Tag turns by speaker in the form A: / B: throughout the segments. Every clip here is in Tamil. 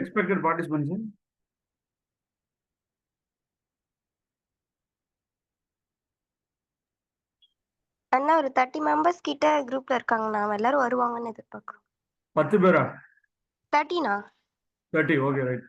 A: expected participants.
B: அண்ணா ஒரு 30 மெம்பர்ஸ் கிட்ட குரூப்ல இருக்காங்கண்ணா. எல்லாரும் வருவாங்கன்னு எதிர்பார்க்குறோம்.
A: 10 பேரா?
B: 30ண்ணா.
A: 30, okay, right.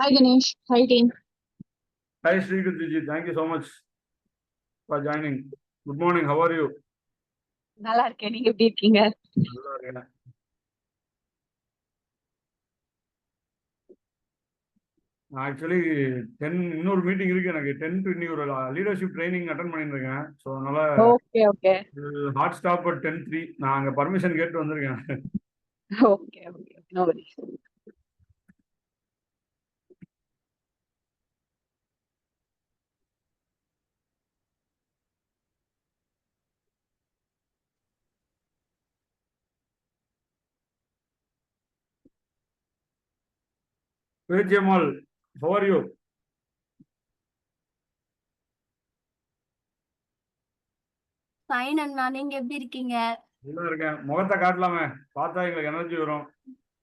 C: Hi Ganesh. Hi team.
A: Hi Srikruti, thank you so much for joining. Good morning, how are you?
C: நல்லா இருக்கேன். நீங்க எப்படி இருக்கீங்க?
A: நல்லா இருக்கேன். ஆக்சுவலி 10 இன்னொரு மீட்டிங் இருக்கு எனக்கு. 10 to இன்னைக்கு ஒரு லீடர்ஷிப் ட்ரைனிங் அட்டன் பண்ணிட்டு இருக்கேன். ஸோ அதனால
C: okay okay
A: hard stop at 10:03. நான் அங்கே பர்மிஷன் கேட்டு வந்திருக்கேன்.
C: Okay okay no worries.
A: Jamal, how are you?
D: Fine அண்ணா, நீங்க எப்படி இருக்கீங்க?
A: நல்லா இருக்கேன். முகத்தை காட்டலாமே, பார்த்தா எங்களுக்கு எனர்ஜி வரும்.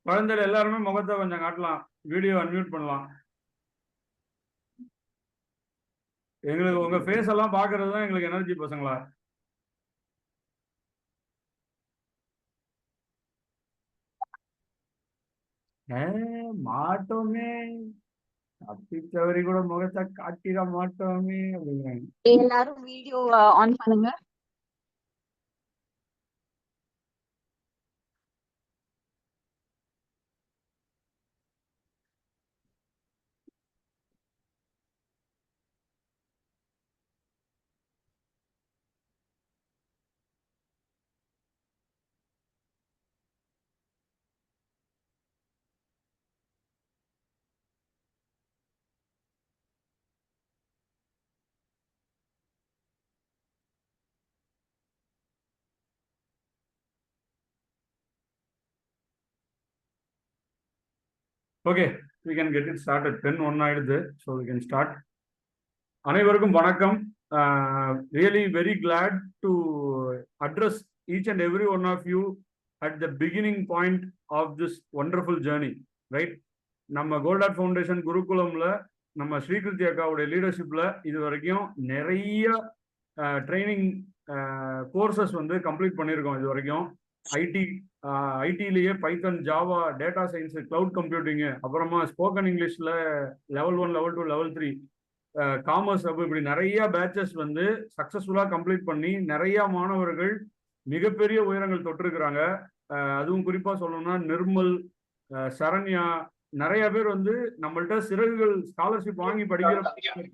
A: குழந்தைகள் எல்லாருமே முகத்தை கொஞ்சம் காட்டலாம். வீடியோ அன்மியூட் பண்ணலாம். எங்களுக்கு உங்க ஃபேஸ் எல்லாம் பாக்குறது தான் எங்களுக்கு எனர்ஜி பசங்களா. மாட்டோமே, தப்பித்தவரி கூட முகத்தை காட்டிட மாட்டோமே அப்படிங்கிறாங்க.
C: எல்லாரும் வீடியோ ஆன் பண்ணுங்க.
A: Okay, we can get it started. 10:01 ஆயிடுது. So we can start. அனைவருக்கும் வணக்கம். Really very glad to address each and every one of you at the beginning point of this wonderful journey, right? நம்ம கோல்டாட் ஃபவுண்டேஷன் குருகுலம்ல நம்ம ஸ்ரீகிருதி அக்காவுடைய லீடர்ஷிப்ல இது வரைக்கும் நிறைய ட்ரைனிங் கோர்சஸ் வந்து கம்ப்ளீட் பண்ணியிருக்கோம். இது வரைக்கும் ஐடிலேயே Python, Java, data science, cloud computing, அப்புறமா ஸ்போக்கன் இங்கிலீஷில் level 1, level 2, level 3, commerce hub, இப்படி நிறைய பேட்சஸ் வந்து சக்ஸஸ்ஃபுல்லாக கம்ப்ளீட் பண்ணி நிறைய மாணவர்கள் மிகப்பெரிய உயரங்கள் தொட்டிருக்கிறாங்க. அதுவும் குறிப்பாக சொல்லணும்னா நிர்மல், சரண்யா, நிறைய பேர் வந்து நம்மள்ட்ட சிறகுகள் ஸ்காலர்ஷிப் வாங்கி படிக்கிற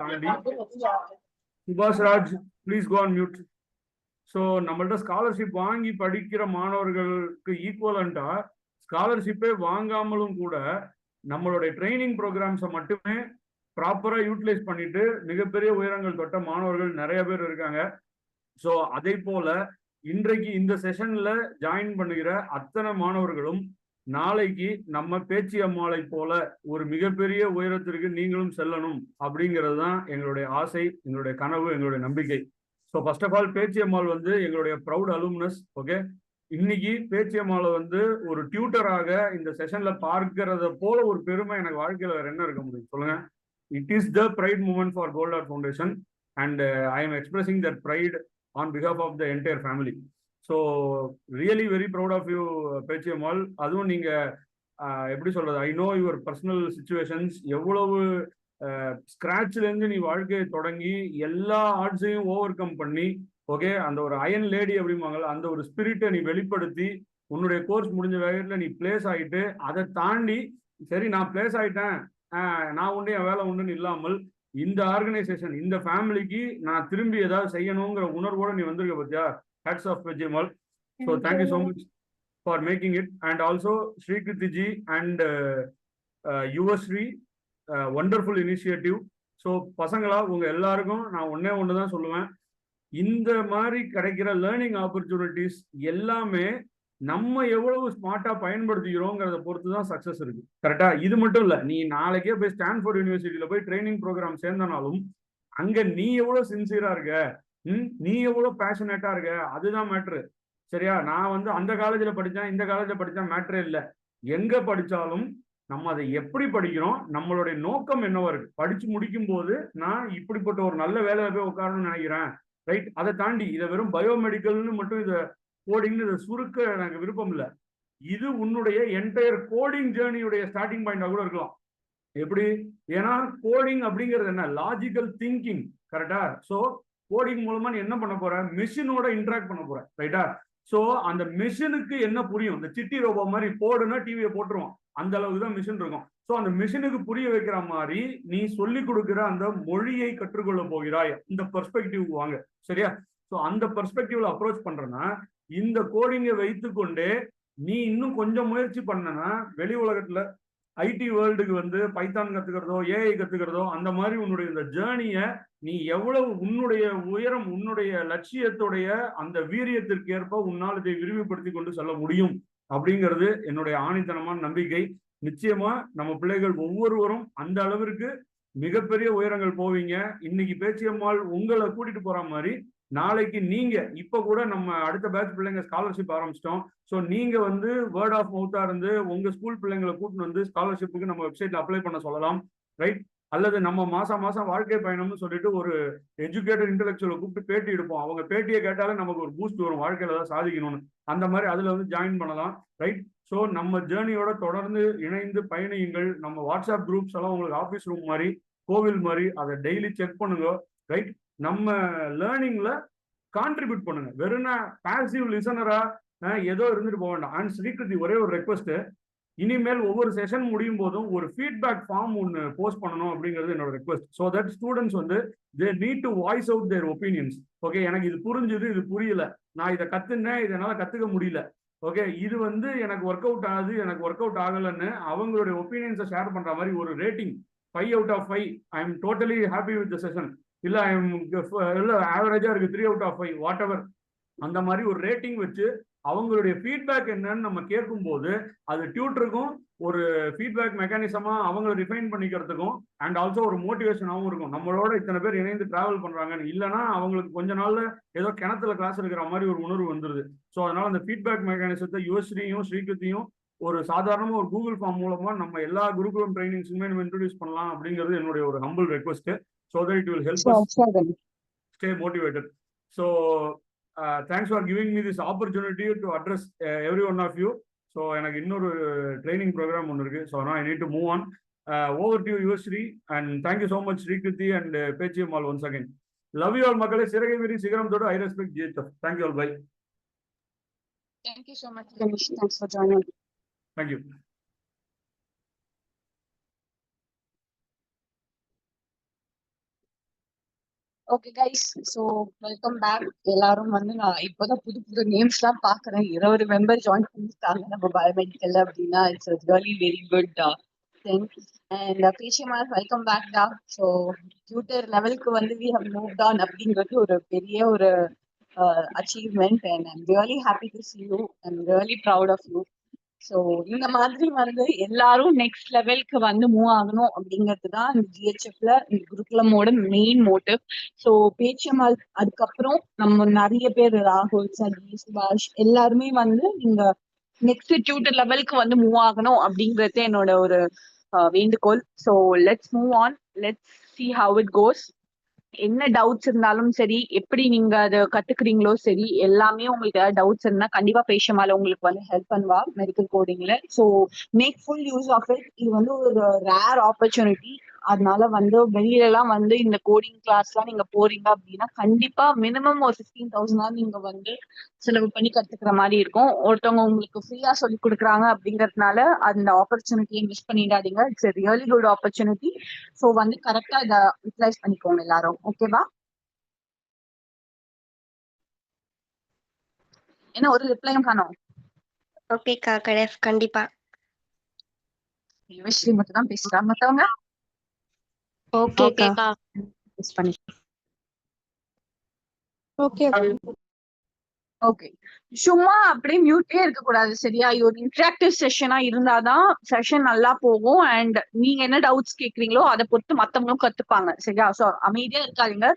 A: தாண்டி, Subash Raj please go on mute. So நம்மள்ட்ட ஸ்காலர்ஷிப் வாங்கி படிக்கிற மாணவர்களுக்கு ஈக்குவலண்டா ஸ்காலர்ஷிப்பே வாங்காமலும் கூட நம்மளுடைய ட்ரைனிங் ப்ரோக்ராம்ஸை மட்டுமே ப்ராப்பராக யூட்டிலைஸ் பண்ணிட்டு மிகப்பெரிய உயரங்கள் தொட்ட மாணவர்கள் நிறைய பேர் இருக்காங்க. ஸோ அதே போல இன்றைக்கு இந்த செஷன்ல ஜாயின் பண்ணுகிற அத்தனை மாணவர்களும் நாளைக்கு நம்ம பேச்சி அம்மாளை போல ஒரு மிகப்பெரிய உயரத்திற்கு நீங்களும் செல்லணும் அப்படிங்கிறது தான் எங்களுடைய ஆசை, எங்களுடைய கனவு, எங்களுடைய நம்பிக்கை. ஸோ ஃபர்ஸ்ட் ஆஃப் ஆல் பேச்சி அம்மாள் வந்து எங்களுடைய ப்ரௌட் அலுமினஸ். ஓகே, இன்னைக்கு பேச்சி அம்மாளை வந்து ஒரு டியூட்டராக இந்த செஷன்ல பார்க்கிறத போல ஒரு பெருமை எனக்கு வாழ்க்கையில வேற என்ன இருக்க முடியும் சொல்லுங்க. It is the pride moment for Goldart Foundation, and I am expressing that pride on behalf of the entire family. So really very proud of you, Pechi Amal. அதுவும் நீங்க எப்படி சொல்றது, I know your personal situations. எவ்வளவு ஸ்கிராட்ச்ல இருந்து நீ வாழ்க்கையை தொடங்கி எல்லா ஆர்ட்ஸையும் ஓவர் கம் பண்ணி, ஓகே, அந்த ஒரு அயன் லேடி அப்படிம்பாங்கல்ல, அந்த ஒரு ஸ்பிரிட்டை நீ வெளிப்படுத்தி உன்னுடைய கோர்ஸ் முடிஞ்ச வேகத்துல நீ பிளேஸ் ஆயிட்டு, அதை தாண்டி சரி நான் பிளேஸ் ஆயிட்டேன், நான் உண்டு என் வேலை உண்டுன்னு இல்லாமல் இந்த ஆர்கனைசேஷன், இந்த ஃபேமிலிக்கு நான் திரும்பி ஏதாவது செய்யணுங்கிற உணர்வோட நீ வந்திருக்க பத்தியா. ஹேட்ஸ் ஆஃப் பெஜிமல். So thank you so much for making it. And also Srikriti ji and Yuvashree, wonderful initiative. So பசங்களா உங்க எல்லாருக்கும் நான் ஒன்னே ஒன்று தான் சொல்லுவேன், இந்த மாதிரி கிடைக்கிற லேர்னிங் ஆப்பர்ச்சுனிட்டிஸ் எல்லாமே நம்ம எவ்வளவு ஸ்மார்ட்டா பயன்படுத்திக்கிறோங்கிறத பொறுத்து தான் சக்சஸ் இருக்கு. கரெக்டா? இது மட்டும் இல்ல, நீ நாளைக்கே போய் ஸ்டான்ஃபோர்ட் யூனிவர்சிட்டியில போய் ட்ரைனிங் ப்ரோக்ராம் சேர்ந்தனாலும் அங்க நீ எவ்வளவு சின்சியரா இருக்க, நீ எவ்வளவு பேஷனேட்டா இருக்க, அதுதான் மேட்ரு. சரியா? நான் வந்து அந்த காலேஜ்ல படித்தேன், இந்த காலேஜ்ல படித்தேன், மேட்ரே இல்லை. எங்க படிச்சாலும் நம்ம அதை எப்படி படிக்கிறோம், நம்மளுடைய நோக்கம் என்னவா இருக்கு. படிச்சு முடிக்கும் போது நான் இப்படிப்பட்ட ஒரு நல்ல வேலையில போய் உட்காரணும்னு நினைக்கிறேன், ரைட்? அதை தாண்டி இதை வெறும் பயோமெடிக்கல்னு மட்டும் இதை கோடிங்னு இதை சுருக்க எனக்கு விருப்பம் இல்லை. இது உன்னுடைய என்டையர் கோடிங் ஜேர்னியுடைய ஸ்டார்டிங் பாயிண்டா கூட இருக்கலாம். எப்படி? ஏன்னா கோடிங் அப்படிங்கிறது என்ன? Logical thinking. கரெக்டா? ஸோ கோடிங் மூலமா நீ என்ன பண்ண போற? மெஷினோட இன்டராக்ட் பண்ண போற. ரைட்டா? ஸோ அந்த மெஷினுக்கு என்ன புரியும்? இந்த சிட்டி ரோபோ மாதிரி போடுனா டிவியை போட்டுருவோம், அந்த அளவுக்கு தான் மிஷின் இருக்கும். ஸோ அந்த மிஷினுக்கு புரிய வைக்கிற மாதிரி நீ சொல்லி கொடுக்கிற அந்த மொழியை கற்றுக்கொள்ள போகிறாய். இந்த பெர்ஸ்பெக்டிவ் வாங்க. சரியா? ஸோ அந்த பெர்ஸ்பெக்டிவ்ல அப்ரோச் பண்றேன்னா இந்த கோடிங்கை வைத்துக்கொண்டே நீ இன்னும் கொஞ்சம் முயற்சி பண்ணனா வெளி உலகத்துல ஐடி வேர்ல்டுக்கு வந்து பைத்தான் கத்துக்கிறதோ ஏஐ கத்துக்கிறதோ அந்த மாதிரி உன்னுடைய இந்த ஜேர்னியை நீ எவ்வளவு உன்னுடைய உயரம் உன்னுடைய லட்சியத்துடைய அந்த வீரியத்திற்கு ஏற்ப உன்னால் இதை விரிவுபடுத்தி கொண்டு செல்ல முடியும் அப்படிங்கிறது என்னுடைய ஆணித்தனமான நம்பிக்கை. நிச்சயமா நம்ம பிள்ளைகள் ஒவ்வொருவரும் அந்த அளவிற்கு மிகப்பெரிய உயரங்கள் போவீங்க. இன்னைக்கு பேச்சியம்மாள் உங்களை கூட்டிட்டு போற மாதிரி நாளைக்கு நீங்க இப்ப கூட நம்ம அடுத்த பேட்ச் பிள்ளைங்க ஸ்காலர்ஷிப் ஆரம்பிச்சிட்டோம். ஸோ நீங்க வந்து வேர்ட் ஆஃப் மவுத்தா இருந்து உங்க ஸ்கூல் பிள்ளைங்களை கூட்டிட்டு வந்து ஸ்காலர்ஷிப்புக்கு நம்ம வெப்சைட்ல அப்ளை பண்ண சொல்லலாம், ரைட்? அல்லது நம்ம மாசம் வாழ்க்கை பயணம்னு சொல்லிட்டு ஒரு எஜுகேட்டட் இன்டெலெக்சுவலை கூப்பிட்டு பேட்டி எடுப்போம். அவங்க பேட்டியை கேட்டாலே நமக்கு ஒரு பூஸ்ட் வரும், வாழ்க்கையில தான் சாதிக்கணும்னு. அந்த மாதிரி அதுல வந்து ஜாயின் பண்ணலாம், ரைட்? ஸோ நம்ம ஜேர்னியோட தொடர்ந்து இணைந்து பயணியுங்கள். நம்ம வாட்ஸ்அப் குரூப்ஸ் எல்லாம் உங்களுக்கு ஆஃபீஸ் ரூம் மாதிரி, கோவில் மாதிரி, அதை டெய்லி செக் பண்ணுங்க, ரைட்? நம்ம லேர்னிங்ல கான்ட்ரிபியூட் பண்ணுங்க. வெறும் பாசிவ் லிசனரா ஏதோ இருந்துட்டு போக வேண்டாம். அண்ட் ஸ்ரீகிருதி, ஒரே ஒரு ரெக்வஸ்ட், இனிமேல் ஒவ்வொரு செஷன் முடியும் போதும் ஒரு ஃபீட்பேக் ஃபார்ம் ஒன்று போஸ்ட் பண்ணணும் அப்படிங்கிறது என்னோட ரெக்வஸ்ட். ஸோ தட் ஸ்டூடெண்ட்ஸ் வந்து they need to voice out their opinions. Okay, எனக்கு இது புரிஞ்சுது, இது புரியல, நான் இதை கத்துனேன், இதனால கத்துக்க முடியல, ஓகே, இது வந்து எனக்கு ஒர்க் அவுட் ஆகுது, எனக்கு ஒர்க் அவுட் ஆகலன்னு அவங்களுடைய ஒப்பீனியன்ஸை ஷேர் பண்ற மாதிரி ஒரு rating 5 out of 5, I am totally happy with the session, இல்ல ஐ எம் இல்ல ஆவரேஜா இருக்கு 3 out of 5, வாட் எவர், அந்த மாதிரி ஒரு ரேட்டிங் வச்சு அவங்களுடைய ஃபீட்பேக் என்னன்னு நம்ம கேட்கும் போது அது டியூட்டருக்கும் ஒரு ஃபீட்பேக் மெக்கானிசமா அவங்களை ரிஃபைன் பண்ணிக்கிறதுக்கும் அண்ட் ஆல்சோ ஒரு மோட்டிவேஷனாகவும் இருக்கும். நம்மளோட இத்தனை பேர் இணைந்து டிராவல் பண்றாங்கன்னு இல்லைன்னா அவங்களுக்கு கொஞ்ச நாள்ல ஏதோ கிணத்துல கிளாஸ் இருக்கிற மாதிரி ஒரு உணர்வு வந்துருது. ஸோ அதனால அந்த ஃபீட்பேக் மெக்கானிசத்தை யுவஸ்ரீயும் ஸ்ரீகிருத்தியும் ஒரு சாதாரணமாக ஒரு கூகுள் ஃபார்ம் மூலமா நம்ம எல்லா குருகுலம் ட்ரைனிங்ஸுமே நம்ம இன்ட்ரோடியூஸ் பண்ணலாம் அப்படிங்கிறது என்னுடைய ஒரு humble request. So that it will help us stay motivated. So thanks for giving me this opportunity to address every one of you. So எனக்கு இன்னொரு ட்ரைனிங் ப்ரோக்ராம் ஒன்று இருக்கு. So now I need to move on. Over to you, Yuvasri, and thank you so much, Srikrithi and Pechiyammal once again. Love you all, மக்களே. சிறகை விரி சிகரம் தொடு. I respect GHF. Thank you all. Bye.
C: Thank you so much, Ganesh. Thanks for joining.
A: Thank you.
C: Okay guys, so welcome back. எல்லாரும் வந்து நான் இப்போதான் புது புது நேம்ஸ்லாம் பார்க்குறேன். 20 மெம்பர் ஜாயின் பண்ணிருக்காங்க நம்ம பயோமெடிக்கல் அப்படின்னா. It's really very good thing. And Pechiammal, welcome back டா. ஸோ டியூட்டர் லெவலுக்கு வந்து வி ஹவ் மூவ்ட் ஆன் அப்படிங்கிறது ஒரு பெரிய ஒரு achievement. And I'm really happy to see you. I'm really proud of you. So இந்த மாதிரி வந்து எல்லாரும் நெக்ஸ்ட் லெவலுக்கு வந்து மூவ் ஆகணும் அப்படிங்கிறது தான் இந்த ஜிஹெச்எஃப்ல இந்த குருகுலமோட மெயின் மோட்டிவ். ஸோ பேச்சியம்மாள் அதுக்கப்புறம் நம்ம நிறைய பேர், ராகுல், சஜி, சுபாஷ் எல்லாருமே வந்து நீங்க நெக்ஸ்ட் டியூட்டர் லெவலுக்கு வந்து மூவ் ஆகணும் அப்படிங்கிறது என்னோட ஒரு வேண்டுகோள். So let's move on, let's see how it goes. என்ன டவுட்ஸ் இருந்தாலும் சரி, எப்படி நீங்க அதை கத்துக்கிறீங்களோ சரி, எல்லாமே உங்களுக்கு ஏதாவது டவுட்ஸ் இருந்தா கண்டிப்பா பேச்சியம்மாள் உங்களுக்கு வந்து ஹெல்ப் பண்ணுவா மெடிக்கல் கோடிங்ல. So make full use of it. இது வந்து ஒரு ரேர் ஆப்பர்ச்சுனிட்டி. அதனால வந்து வெளியில எல்லாம் வந்து இந்த கோடிங் கிளாஸ் எல்லாம் நீங்க போறீங்க அப்படின்னா கண்டிப்பா மினிமம் ஒரு 15,000 நீங்க வந்து செலவு பண்ணி கத்துக்கிற மாதிரி இருக்கும். ஒருத்தவங்க உங்களுக்கு ஃப்ரீயா சொல்லி கொடுக்குறாங்க அப்படிங்கறதுனால அந்த ஆப்பர்ச்சுனிட்டியை மிஸ் பண்ணிடாதீங்க. It's a really good opportunity. So வந்து கரெக்டா இதை யூட்டிலைஸ் பண்ணிக்கோங்க எல்லாரும். ஓகேவா? என்ன ஒரு ரிப்ளையும் காணோம்?
B: ஓகேக்கா, கண்டிப்பா.
C: யுவஸ்ரீ மட்டும் தான் பேசுறாங்க, மத்தவங்க
B: ஓகேக்கா.
C: மிஸ் பண்ணி.
B: Okay
C: okay. சும்மா அப்படியே மியூட்டே இருக்க கூடாது சரியா? இது ஒரு இன்டராக்டிவ் செஷனா இருந்தாதான் செஷன் நல்லா போகும். அண்ட் நீங்க என்ன டவுட்ஸ் கேக்குறீங்களோ அதை பொறுத்து மத்தவங்களும் கத்துப்பாங்க சரியா? சோ அமைதியா இருக்காதீங்க.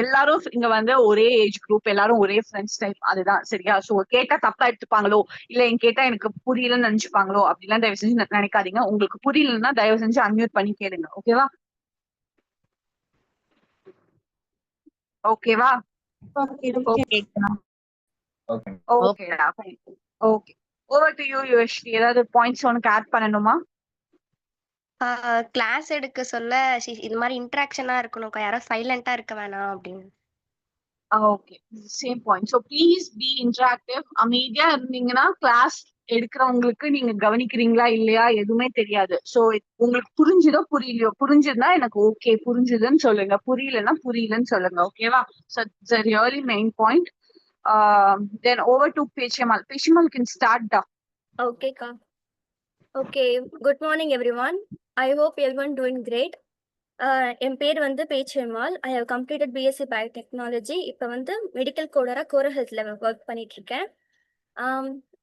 C: எல்லாரும் இங்க வந்து ஒரே ஏஜ் குரூப், எல்லாரும் ஒரே ஃப்ரெண்ட்ஸ் டைப், அதுதான் சரியா? சோ கேட்டா தப்பா எடுத்துப்பாங்களோ, இல்ல என் கேட்டா எனக்கு புரியலன்னு நினைச்சுப்பாங்களோ அப்படிலாம் தயவு செஞ்சு நினைக்காதீங்க. உங்களுக்கு புரியலன்னா தயவு செஞ்சு அன்மியூட் பண்ணி கேளுங்க. ஓகேவா? ஓகேவா?
B: ஓகே
D: ஓகே
E: ஓகே
C: ஓகேடா, fine. Okay, over to you Yuvasri. ஏதாவது பாயிண்ட்ஸ் உனக்கு ஆட் பண்ணணுமா?
B: கிளாஸ் எடுக்க சொல்ல இது மாதிரி இன்ட்ராக்ஷனா இருக்கணும்க்கா, யாரும் சைலண்டா இருக்க வேணாம் அப்படின்னு.
C: Okay, same point. So please be interactive. அமைதியா இருந்தீங்கன்னா கிளாஸ் எடுக்கிறவங்களுக்கு நீங்க கவனிக்கிறீங்களா இல்லையா எதுவுமே தெரியாது. ஸோ உங்களுக்கு புரிஞ்சுதோ புரியலையோ, புரிஞ்சுதுன்னா எனக்கு ஓகே புரிஞ்சுதுன்னு சொல்லுங்க, புரியலன்னா புரியலன்னு சொல்லுங்க. ஓகேவா? So it's a really main point. Then over to Pechimal. Pechimal can start da.
D: Okay, Ka. Okay, good morning everyone. I hope everyone doing great. என் பேர் வந்து Pechemmal. I have completed BSc biotechnology. இப்போ வந்து மெடிக்கல் கோடராக கோரல் ஹெல்த்தில் ஒர்க் பண்ணிட்டு இருக்கேன்.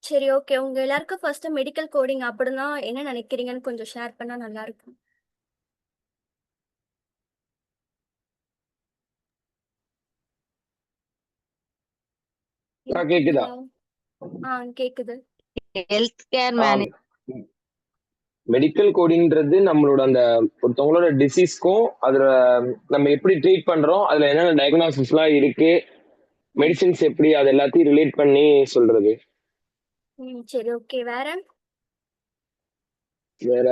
D: சரி, ஓகே. உங்க எல்லாருக்கும் ஃபர்ஸ்ட் மெடிக்கல் கோடிங் அப்படின்னா என்ன நினைக்கிறீங்கன்னு கொஞ்சம் ஷேர் பண்ணா நல்லா இருக்கும்.
E: கேக்குதா?
D: கேக்குது.
F: ஹெல்த் கேர் மேனேஜ்
E: மெடிக்கல் கோடிங்ன்றது நம்மளோட அந்த ஒருத்தவங்களோட டிசீஸ்க்கும் அதுல நம்ம எப்படி ட்ரீட் பண்றோம், அதுல என்னென்ன டயக்னாசிஸ்லாம் இருக்கு, மெடிசின்ஸ் எப்படி, அது எல்லாத்தையும் ரிலேட் பண்ணி சொல்றது.
D: சரி, ஓகே. வேற
E: வேற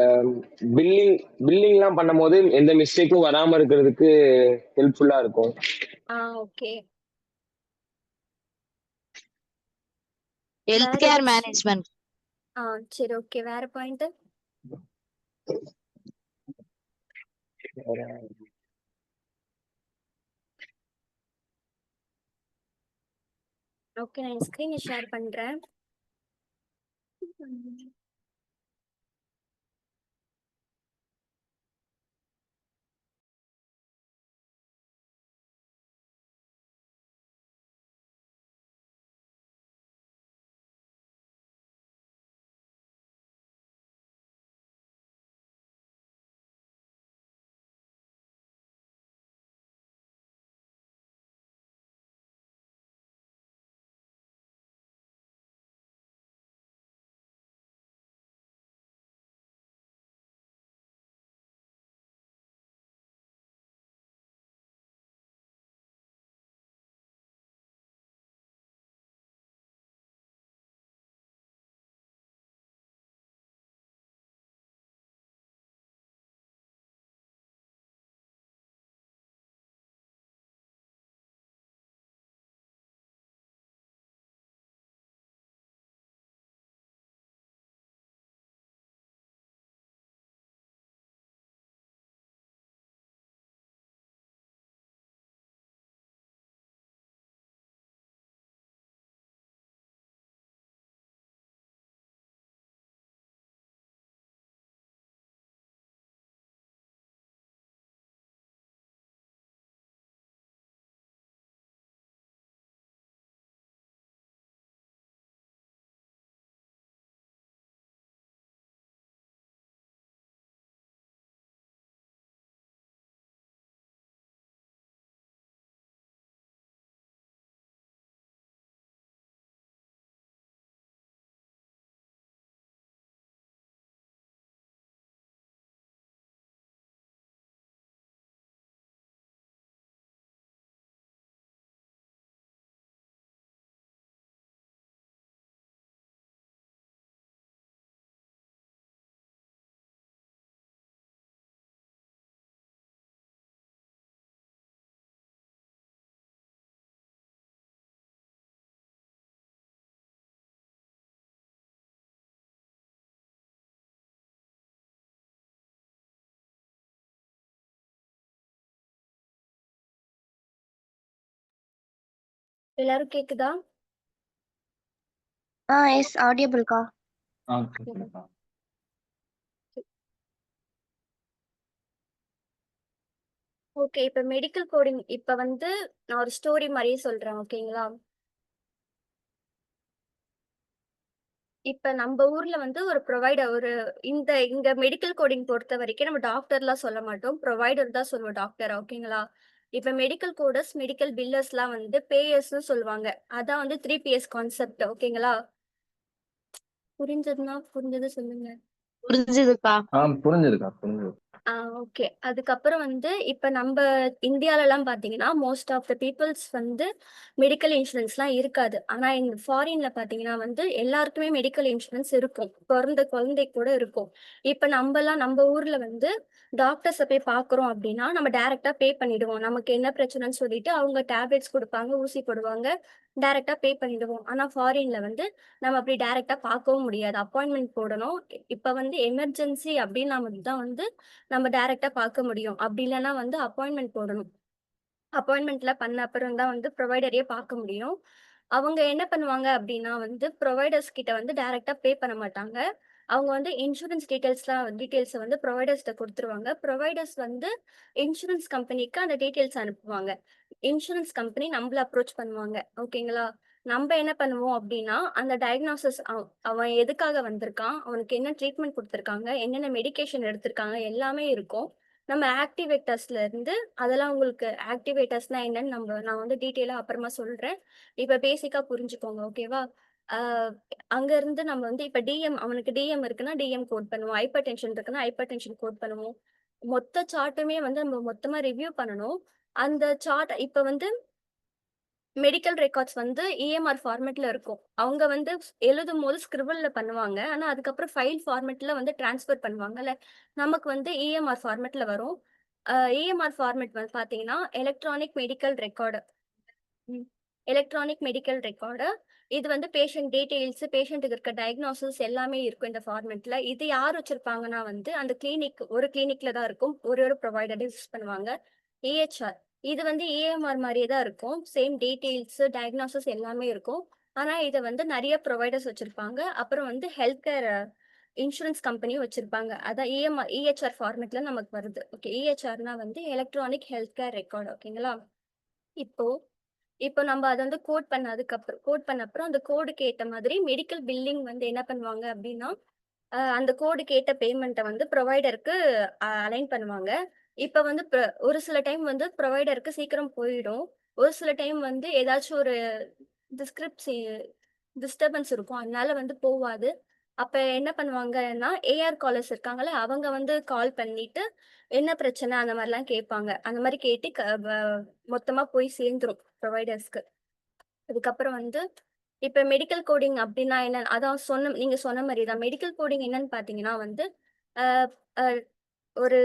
E: பில்லிங்லாம் பண்ணும்போது எந்த மிஸ்டேக்கும் வராம இருக்கிறதுக்கு ஹெல்ப்ஃபுல்லா இருக்கும்.
D: ஓகே.
F: Health care management.
D: சரி, ஓகே. வேற பாயிண்ட்? ஓகே, நான் ஸ்கிரீனை ஷேர் பண்றேன். எல்லாரும் கேக்குதா?
B: எஸ் ஆடியபிள்க்கா.
D: ஓகே. இப்ப மெடிக்கல் கோடிங் இப்ப வந்து நான் ஒரு ஸ்டோரி மாரியே சொல்றேன். ஓகேங்களா? இப்ப நம்ப ஊர்ல வந்து ஒரு இங்க மெடிக்கல் கோடிங் பொறுத்தவரைக்கும் நம்ம டாக்டர்லாம் சொல்ல மாட்டோம். புரொவைடர் தான் சொல்லுவோம் டாக்டர். ஓகேங்களா? இப்ப மெடிக்கல் கோடர்ஸ், மெடிக்கல் பில்லர்ஸ்லாம் வந்து பேயர்ஸ்ன்னு சொல்லுவாங்க. அதான் வந்து 3PS கான்செப்ட். ஓகேங்களா? புரிஞ்சது சொல்லுங்க.
F: புரிஞ்சுதுக்கா.
E: புரிஞ்சுதுக்கா புரிஞ்சுது.
D: ஓகே. அதுக்கப்புறம் வந்து இப்ப நம்ப இந்தியாலலாம் பார்த்தீங்கன்னா, மோஸ்ட் ஆஃப் த பீப்பிள்ஸ் வந்து மெடிக்கல் இன்சூரன்ஸ்லாம் இருக்காது. ஆனா இந்த ஃபாரின்ல பார்த்தீங்கன்னா வந்து எல்லாருக்குமே மெடிக்கல் இன்சூரன்ஸ் இருக்கும். பொறந்த குழந்தைக்கு கூட இருக்கும். இப்ப நம்ப ஊர்ல வந்து டாக்டர்ஸ போய் பார்க்குறோம் அப்டின்னா, நம்ம டைரக்ட்டா பே பண்ணிடுவோம். நமக்கு என்ன பிரச்சனைன்னு சொல்லிட்டு அவங்க டேப்லெட்ஸ் குடுப்பாங்க, ஊசி போடுவாங்க. டைரக்ட்டா பே பண்ணிடுவோம். ஆனா ஃபாரின்ல வந்து நம்ம அப்படி டைரக்ட்டா பார்க்கவும் முடியாது. அப்பாயின்ட்மென்ட் போடணும். இப்ப வந்து எமர்ஜென்சி அப்டின்னா மட்டும் தான் வந்து நம்ம டைரக்ட்டா பார்க்க முடியும். அப்படி இல்லன்னா வந்து அப்பாயின்ட்மென்ட் போடணும். அப்பாயின்ட்மென்ட்லாம் பண்ண அப்புறம் தான் வந்து புரொவைடரையே பார்க்க முடியும். அவங்க என்ன பண்ணுவாங்க அப்படின்னா வந்து, புரொவைடர்ஸ் கிட்ட வந்து டைரக்ட்டா பே பண்ண மாட்டாங்க. அவங்க வந்து இன்சூரன்ஸ் டீட்டெயில்ஸ வந்து புரொவைடர்ஸ்ட்ட குடுத்துருவாங்க. புரொவைடர்ஸ் வந்து இன்சூரன்ஸ் கம்பெனிக்கு அந்த டீட்டெயில்ஸ் அனுப்புவாங்க. இன்சூரன்ஸ் கம்பெனி நம்மள அப்ரோச் பண்ணுவாங்க. ஓகேங்களா? நம்ப என்ன பண்ணுவோம் அப்படின்னா, அந்த டயக்னோசிஸ் அவன் எதுக்காக வந்திருக்கான்? அவனுக்கு என்ன ட்ரீட்மெண்ட் குடுத்துருக்காங்க? என்னென்ன மெடிகேஷன் எடுத்திருக்காங்க? எல்லாமே இருக்கும். நம்ம ஆக்டிவேட்டர்ஸ்ல இருந்து அதெல்லாம் உங்களுக்கு ஆக்டிவேட்டர்ஸ்னா என்னன்னு நான் வந்து டீட்டெயிலா அப்புறமா சொல்றேன். இப்ப பேசிக்கா புரிஞ்சுக்கோங்க. ஓகேவா? ஆ அங்க இருந்து நம்ம வந்து இப்ப அவனுக்கு டிஎம் இருக்குன்னா, டிஎம் கோட் பண்ணுவோம். ஹைப்பர் டென்ஷன் இருக்குன்னா, ஹைப்பர் டென்ஷன் கோட் பண்ணுவோம். மொத்த சார்ட்டுமே வந்து நம்ம மொத்தமா ரிவ்யூ பண்ணணும். அந்த சார்ட் இப்ப வந்து மெடிக்கல் ரெக்கார்ட்ஸ் வந்து இஎம்ஆர் ஃபார்மேட்ல இருக்கும். அவங்க வந்து எழுதும்போது ஸ்கிரிபிள்ல பண்ணுவாங்க. ஆனா, அதுக்கப்புறம் ஃபைல் ஃபார்மேட்ல வந்து ட்ரான்ஸ்ஃபர் பண்ணுவாங்கல்ல. நமக்கு வந்து இஎம்ஆர் ஃபார்மேட்ல வரும். இஎம்ஆர் ஃபார்மேட் வந்து பார்த்தீங்கன்னா, எலக்ட்ரானிக் மெடிக்கல் ரெக்கார்டு. ம். Electronic medical record. இது வந்து பேஷண்ட் டீட்டெயில்ஸ், பேஷண்ட்டுக்கு இருக்க டயக்னோசிஸ் எல்லாமே இருக்கும் இந்த ஃபார்மேட்ல. இது யார் வச்சிருப்பாங்கன்னா வந்து, அந்த ஒரு கிளினிக்ல தான் இருக்கும். ஒரு புரொவைடர் யூஸ் பண்ணுவாங்க. EHR. இது வந்து EMR மாரியே தான் இருக்கும். சேம் டீட்டெயில்ஸ், டயக்னோசிஸ் எல்லாமே இருக்கும். ஆனா, இத வந்து நெறைய புரொவைடர்ஸ் வச்சிருப்பாங்க. அப்புறம் வந்து ஹெல்த் கேர் இன்சூரன்ஸ் கம்பெனியும் வச்சிருப்பாங்க. அதான் EHR ஃபார்மேட்ல நமக்கு வருது. ஓகே. EHRனா வந்து எலக்ட்ரானிக் ஹெல்த் கேர் ரெக்கார்ட். ஓகேங்களா? இப்போ இப்போ நம்ம அத வந்து கோட் பண்ண அப்புறம் அந்த கோடுக்கு ஏத்த மாதிரி மெடிக்கல் பில்லிங் வந்து என்ன பண்ணுவாங்க அப்டின்னா, அந்த கோடுக்கு ஏத்த பேமெண்ட்ட வந்து புரொவைடருக்கு அலைன் பண்ணுவாங்க. இப்ப வந்து ஒரு சில டைம் வந்து புரொவைடருக்கு சீக்கிரம் போயிடும். ஒரு சில டைம் வந்து ஏதாச்சும் ஒரு டிஸ்கிரிப்சி டிஸ்டர்பன்ஸ் இருக்கும். அதனால வந்து போவாது. அப்ப என்ன பண்ணுவாங்கன்னா, ஏஆர் காலர்ஸ் இருக்காங்கல்ல, அவங்க வந்து கால் பண்ணிட்டு, என்ன பிரச்சனை அந்த மாரிலாம் கேட்பாங்க. அந்த மாரி கேட்டு க வ மொத்தமா போய் சேர்ந்துரும் புரொவைடர்ஸ்க்கு. அதுக்கப்புறம் வந்து இப்ப மெடிக்கல் கோடிங் அப்டின்னா என்ன? அதான் நீங்க சொன்ன மாரி தான். மெடிக்கல் கோடிங் என்னன்னு பார்த்தீங்கன்னா வந்து, அ அ ஒரு